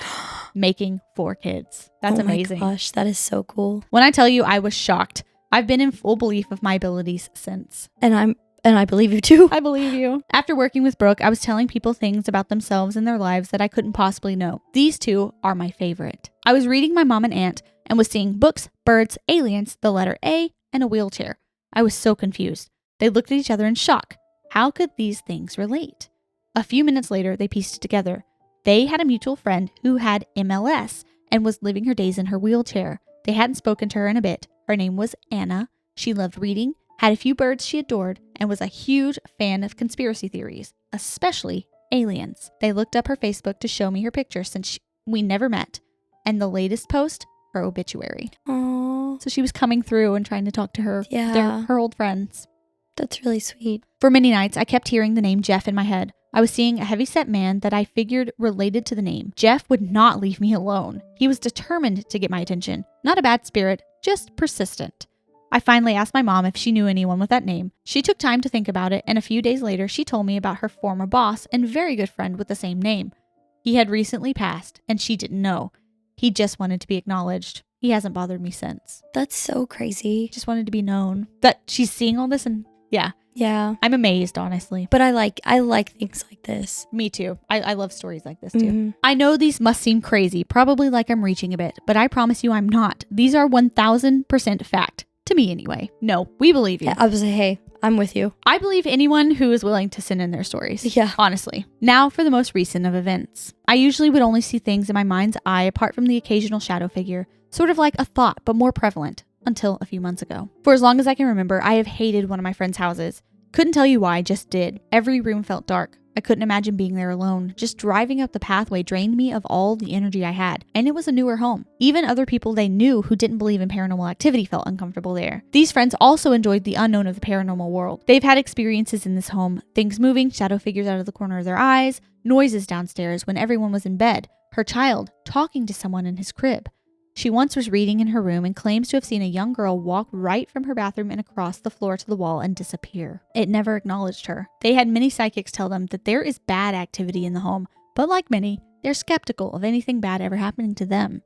Speaker 1: making 4 kids. That's amazing.
Speaker 2: Oh my gosh, that is so cool.
Speaker 1: When I tell you I was shocked, I've been in full belief of my abilities since.
Speaker 2: And I believe you too.
Speaker 1: I believe you. After working with Brooke, I was telling people things about themselves and their lives that I couldn't possibly know. These 2 are my favorite. I was reading my mom and aunt and was seeing books, birds, aliens, the letter A, and a wheelchair. I was so confused. They looked at each other in shock. How could these things relate? A few minutes later, they pieced it together. They had a mutual friend who had MLS and was living her days in her wheelchair. They hadn't spoken to her in a bit. Her name was Anna. She loved reading, had a few birds she adored, and was a huge fan of conspiracy theories, especially aliens. They looked up her Facebook to show me her picture since we never met, and the latest post, her obituary.
Speaker 2: Aww.
Speaker 1: So she was coming through and trying to talk to her, her old friends.
Speaker 2: That's really sweet.
Speaker 1: For many nights, I kept hearing the name Jeff in my head. I was seeing a heavyset man that I figured related to the name. Jeff would not leave me alone. He was determined to get my attention. Not a bad spirit, just persistent. I finally asked my mom if she knew anyone with that name. She took time to think about it, and a few days later, she told me about her former boss and very good friend with the same name. He had recently passed, and she didn't know. He just wanted to be acknowledged. He hasn't bothered me since.
Speaker 2: That's so crazy.
Speaker 1: Just wanted to be known. That she's seeing all this and yeah.
Speaker 2: Yeah.
Speaker 1: I'm amazed, honestly.
Speaker 2: But I like things like this.
Speaker 1: Me too. I love stories like this too. Mm-hmm. I know these must seem crazy, probably like I'm reaching a bit, but I promise you I'm not. These are 1000% fact. To me anyway. No, we believe you.
Speaker 2: Yeah, I was like, hey, I'm with you.
Speaker 1: I believe anyone who is willing to send in their stories.
Speaker 2: Yeah.
Speaker 1: Honestly. Now for the most recent of events. I usually would only see things in my mind's eye apart from the occasional shadow figure. Sort of like a thought, but more prevalent. Until a few months ago. For as long as I can remember, I have hated one of my friend's houses. Couldn't tell you why, just did. Every room felt dark. I couldn't imagine being there alone. Just driving up the pathway drained me of all the energy I had. And it was a newer home. Even other people they knew who didn't believe in paranormal activity felt uncomfortable there. These friends also enjoyed the unknown of the paranormal world. They've had experiences in this home. Things moving, shadow figures out of the corner of their eyes, noises downstairs when everyone was in bed, her child talking to someone in his crib. She once was reading in her room and claims to have seen a young girl walk right from her bathroom and across the floor to the wall and disappear. It never acknowledged her. They had many psychics tell them that there is bad activity in the home, but like many, they're skeptical of anything bad ever happening to them.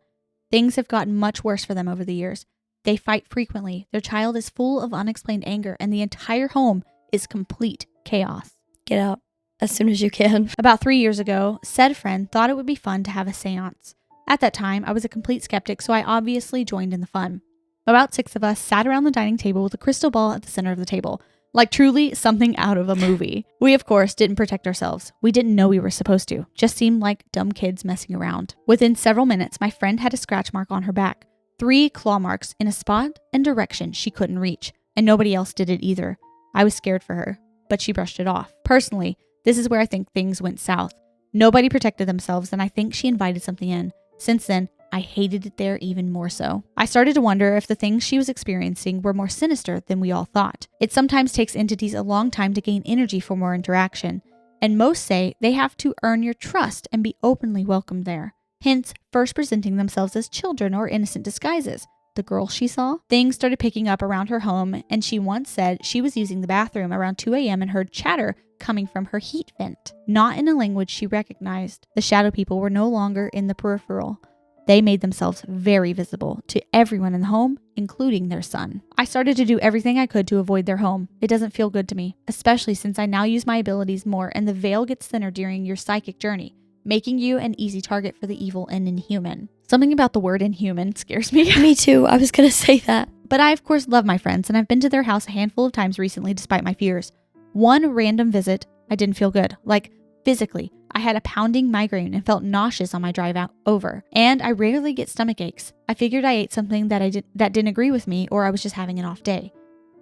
Speaker 1: Things have gotten much worse for them over the years. They fight frequently, their child is full of unexplained anger, and the entire home is complete chaos.
Speaker 2: get out as soon as you can.
Speaker 1: About 3 years ago, said friend thought it would be fun to have a seance. At that time, I was a complete skeptic, so I obviously joined in the fun. About 6 of us sat around the dining table with a crystal ball at the center of the table. Like truly something out of a movie. We, of course, didn't protect ourselves. We didn't know we were supposed to. Just seemed like dumb kids messing around. Within several minutes, my friend had a scratch mark on her back. 3 claw marks in a spot and direction she couldn't reach. And nobody else did it either. I was scared for her, but she brushed it off. Personally, this is where I think things went south. Nobody protected themselves, and I think she invited something in. Since then, I hated it there even more so. I started to wonder if the things she was experiencing were more sinister than we all thought. It sometimes takes entities a long time to gain energy for more interaction, and most say they have to earn your trust and be openly welcomed there. Hence, first presenting themselves as children or innocent disguises. The girl she saw? Things started picking up around her home, and she once said she was using the bathroom around 2 a.m. and heard chatter coming from her heat vent, not in a language she recognized. The shadow people were no longer in the peripheral. They made themselves very visible to everyone in the home, including their son. I started to do everything I could to avoid their home. It doesn't feel good to me, especially since I now use my abilities more and the veil gets thinner during your psychic journey, making you an easy target for the evil and inhuman. Something about the word inhuman scares me.
Speaker 2: Me too. I was going to say that.
Speaker 1: But I, of course, love my friends, and I've been to their house a handful of times recently despite my fears. One random visit, I didn't feel good. Like, physically. I had a pounding migraine and felt nauseous on my drive out over. And I rarely get stomach aches. I figured I ate something that didn't agree with me, or I was just having an off day.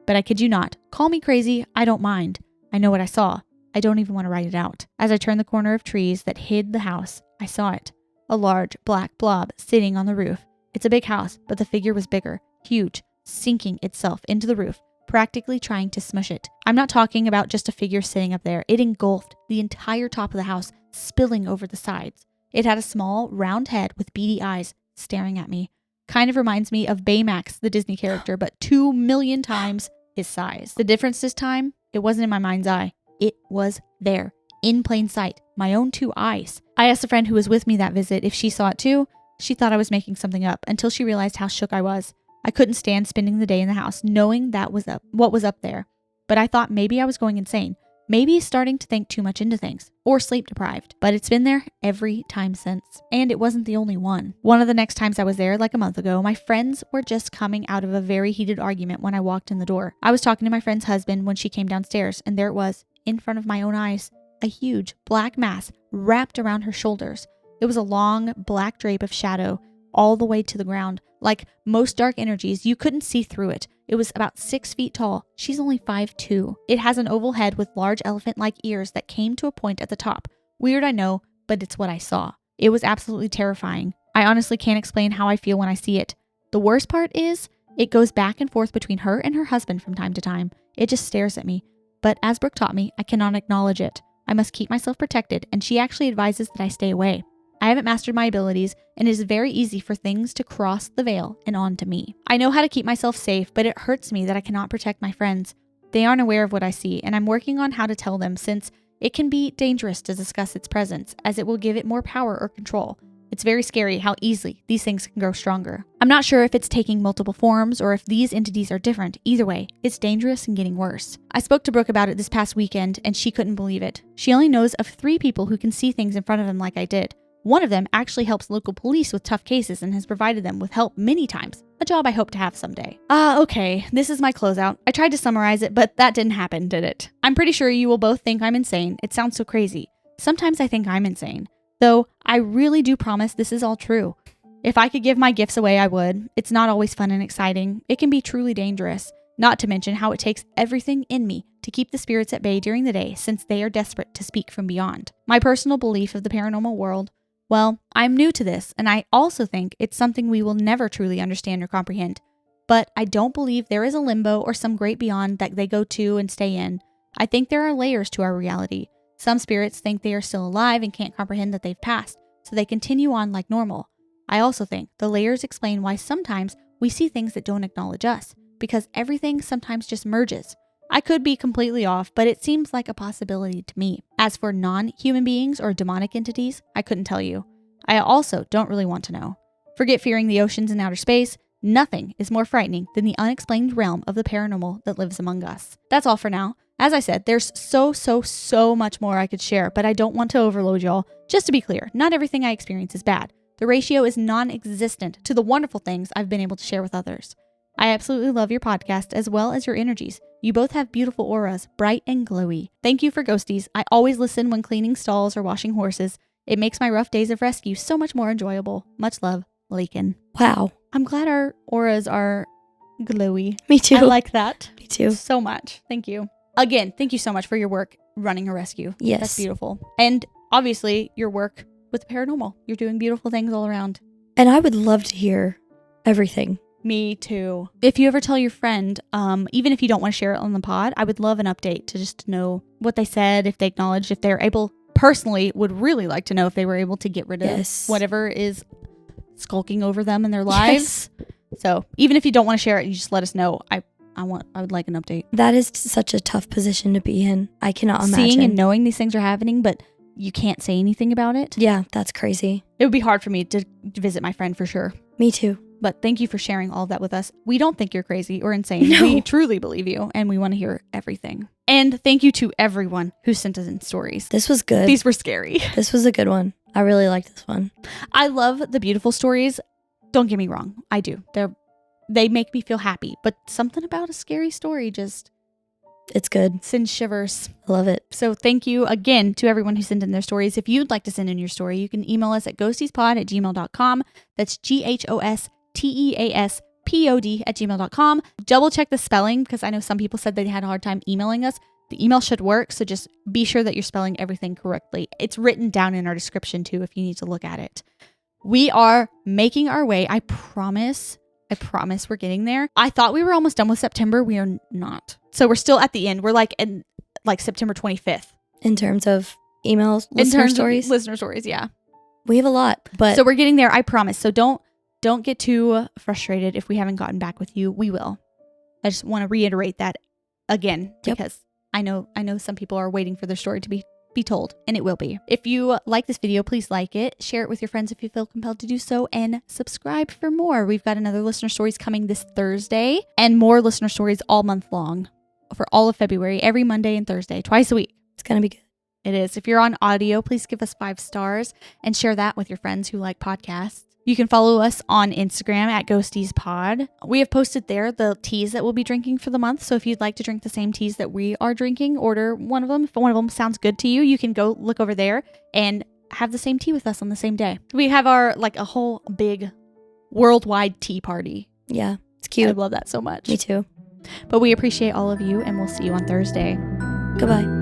Speaker 1: But I kid you not. Call me crazy. I don't mind. I know what I saw. I don't even want to write it out. As I turned the corner of trees that hid the house, I saw it. A large black blob sitting on the roof. It's a big house, but the figure was bigger, huge, sinking itself into the roof, practically trying to smush it. I'm not talking about just a figure sitting up there. It engulfed the entire top of the house, spilling over the sides. It had a small, round head with beady eyes staring at me. Kind of reminds me of Baymax, the Disney character, but 2 million times his size. The difference this time, it wasn't in my mind's eye. It was there, in plain sight, my own 2 eyes. I asked a friend who was with me that visit if she saw it too. She thought I was making something up until she realized how shook I was. I couldn't stand spending the day in the house knowing what was up there. But I thought maybe I was going insane. Maybe starting to think too much into things, or sleep deprived. But it's been there every time since. And it wasn't the only one. One of the next times I was there, like a month ago, my friends were just coming out of a very heated argument when I walked in the door. I was talking to my friend's husband when she came downstairs, and there it was, in front of my own eyes, a huge black mass wrapped around her shoulders. It was a long black drape of shadow all the way to the ground. Like most dark energies, you couldn't see through it. It was about 6 feet tall. She's only 5'2". It has an oval head with large elephant-like ears that came to a point at the top. Weird, I know, but it's what I saw. It was absolutely terrifying. I honestly can't explain how I feel when I see it. The worst part is, it goes back and forth between her and her husband from time to time. It just stares at me. But as Brooke taught me, I cannot acknowledge it. I must keep myself protected, and she actually advises that I stay away. I haven't mastered my abilities, and it is very easy for things to cross the veil and onto me. I know how to keep myself safe, but it hurts me that I cannot protect my friends. They aren't aware of what I see, and I'm working on how to tell them, since it can be dangerous to discuss its presence, as it will give it more power or control. It's very scary how easily these things can grow stronger. I'm not sure if it's taking multiple forms or if these entities are different. Either way, it's dangerous and getting worse. I spoke to Brooke about it this past weekend, and she couldn't believe it. She only knows of 3 people who can see things in front of them like I did. One of them actually helps local police with tough cases and has provided them with help many times, a job I hope to have someday. Okay, this is my closeout. I tried to summarize it, but that didn't happen, did it? I'm pretty sure you will both think I'm insane. It sounds so crazy. Sometimes I think I'm insane, though I really do promise this is all true. If I could give my gifts away, I would. It's not always fun and exciting. It can be truly dangerous, not to mention how it takes everything in me to keep the spirits at bay during the day, since they are desperate to speak from beyond. My personal belief of the paranormal world, well, I'm new to this, and I also think it's something we will never truly understand or comprehend. But I don't believe there is a limbo or some great beyond that they go to and stay in. I think there are layers to our reality. Some spirits think they are still alive and can't comprehend that they've passed, so they continue on like normal. I also think the layers explain why sometimes we see things that don't acknowledge us, because everything sometimes just merges. I could be completely off, but it seems like a possibility to me. As for non-human beings or demonic entities, I couldn't tell you. I also don't really want to know. Forget fearing the oceans and outer space. Nothing is more frightening than the unexplained realm of the paranormal that lives among us. That's all for now. As I said, there's so much more I could share, but I don't want to overload y'all. Just to be clear, not everything I experience is bad. The ratio is non-existent to the wonderful things I've been able to share with others. I absolutely love your podcast as well as your energies. You both have beautiful auras, bright and glowy. Thank you for Ghosties. I always listen when cleaning stalls or washing horses. It makes my rough days of rescue so much more enjoyable. Much love, Lakyn.
Speaker 2: Wow.
Speaker 1: I'm glad our auras are glowy.
Speaker 2: Me too.
Speaker 1: I like that.
Speaker 2: Me too.
Speaker 1: So much. Thank you. Again, thank you so much for your work running a rescue.
Speaker 2: Yes.
Speaker 1: That's beautiful. And obviously your work with the paranormal. You're doing beautiful things all around.
Speaker 2: And I would love to hear everything.
Speaker 1: Me too. If you ever tell your friend, even if you don't want to share it on the pod, I would love an update to just know what they said, if they acknowledged, if they're able, personally would really like to know if they were able to get rid of whatever is skulking over them in their lives. Yes. So even if you don't want to share it, you just let us know. I would like an update.
Speaker 2: That is such a tough position to be in. I cannot imagine.
Speaker 1: Seeing and knowing these things are happening, but you can't say anything about it.
Speaker 2: Yeah, that's crazy.
Speaker 1: It would be hard for me to visit my friend for sure.
Speaker 2: Me too.
Speaker 1: But thank you for sharing all of that with us. We don't think you're crazy or insane.
Speaker 2: No.
Speaker 1: We truly believe you, and we want to hear everything. And thank you to everyone who sent us in stories.
Speaker 2: This was good.
Speaker 1: These were scary.
Speaker 2: This was a good one. I really liked this one.
Speaker 1: I love the beautiful stories. Don't get me wrong. I do. They make me feel happy. But something about a scary story just...
Speaker 2: It's good.
Speaker 1: Sends shivers.
Speaker 2: I love it.
Speaker 1: So thank you again to everyone who sent in their stories. If you'd like to send in your story, you can email us at ghosteaspod@gmail.com. That's ghosteaspod@gmail.com. Double check the spelling because I know some people said they had a hard time emailing us. The email should work, so just be sure that you're spelling everything correctly. It's written down in our description too if you need to look at it. We are making our way. I promise we're getting there. I thought we were almost done with September. We are not. So we're still at the end. We're like in September 25th.
Speaker 2: In terms of emails, listener stories?
Speaker 1: Listener stories, yeah.
Speaker 2: We have a lot, but...
Speaker 1: So we're getting there, I promise. So don't get too frustrated if we haven't gotten back with you. We will. I just want to reiterate that again because I know some people are waiting for their story to be told, and it will be. If you like this video, please like it, share it with your friends if you feel compelled to do so, and subscribe for more. We've got another listener stories coming this Thursday, and more listener stories all month long for all of February, every Monday and Thursday, twice a week.
Speaker 2: It's gonna be good.
Speaker 1: It is. If you're on audio, please give us 5 stars and share that with your friends who like podcasts. You can follow us on Instagram at GhosteasPod. We have posted there the teas that we'll be drinking for the month. So if you'd like to drink the same teas that we are drinking, order one of them. If one of them sounds good to you, you can go look over there and have the same tea with us on the same day. We have our a whole big worldwide tea party.
Speaker 2: Yeah, it's cute.
Speaker 1: I love that so much.
Speaker 2: Me too.
Speaker 1: But we appreciate all of you, and we'll see you on Thursday.
Speaker 2: Goodbye.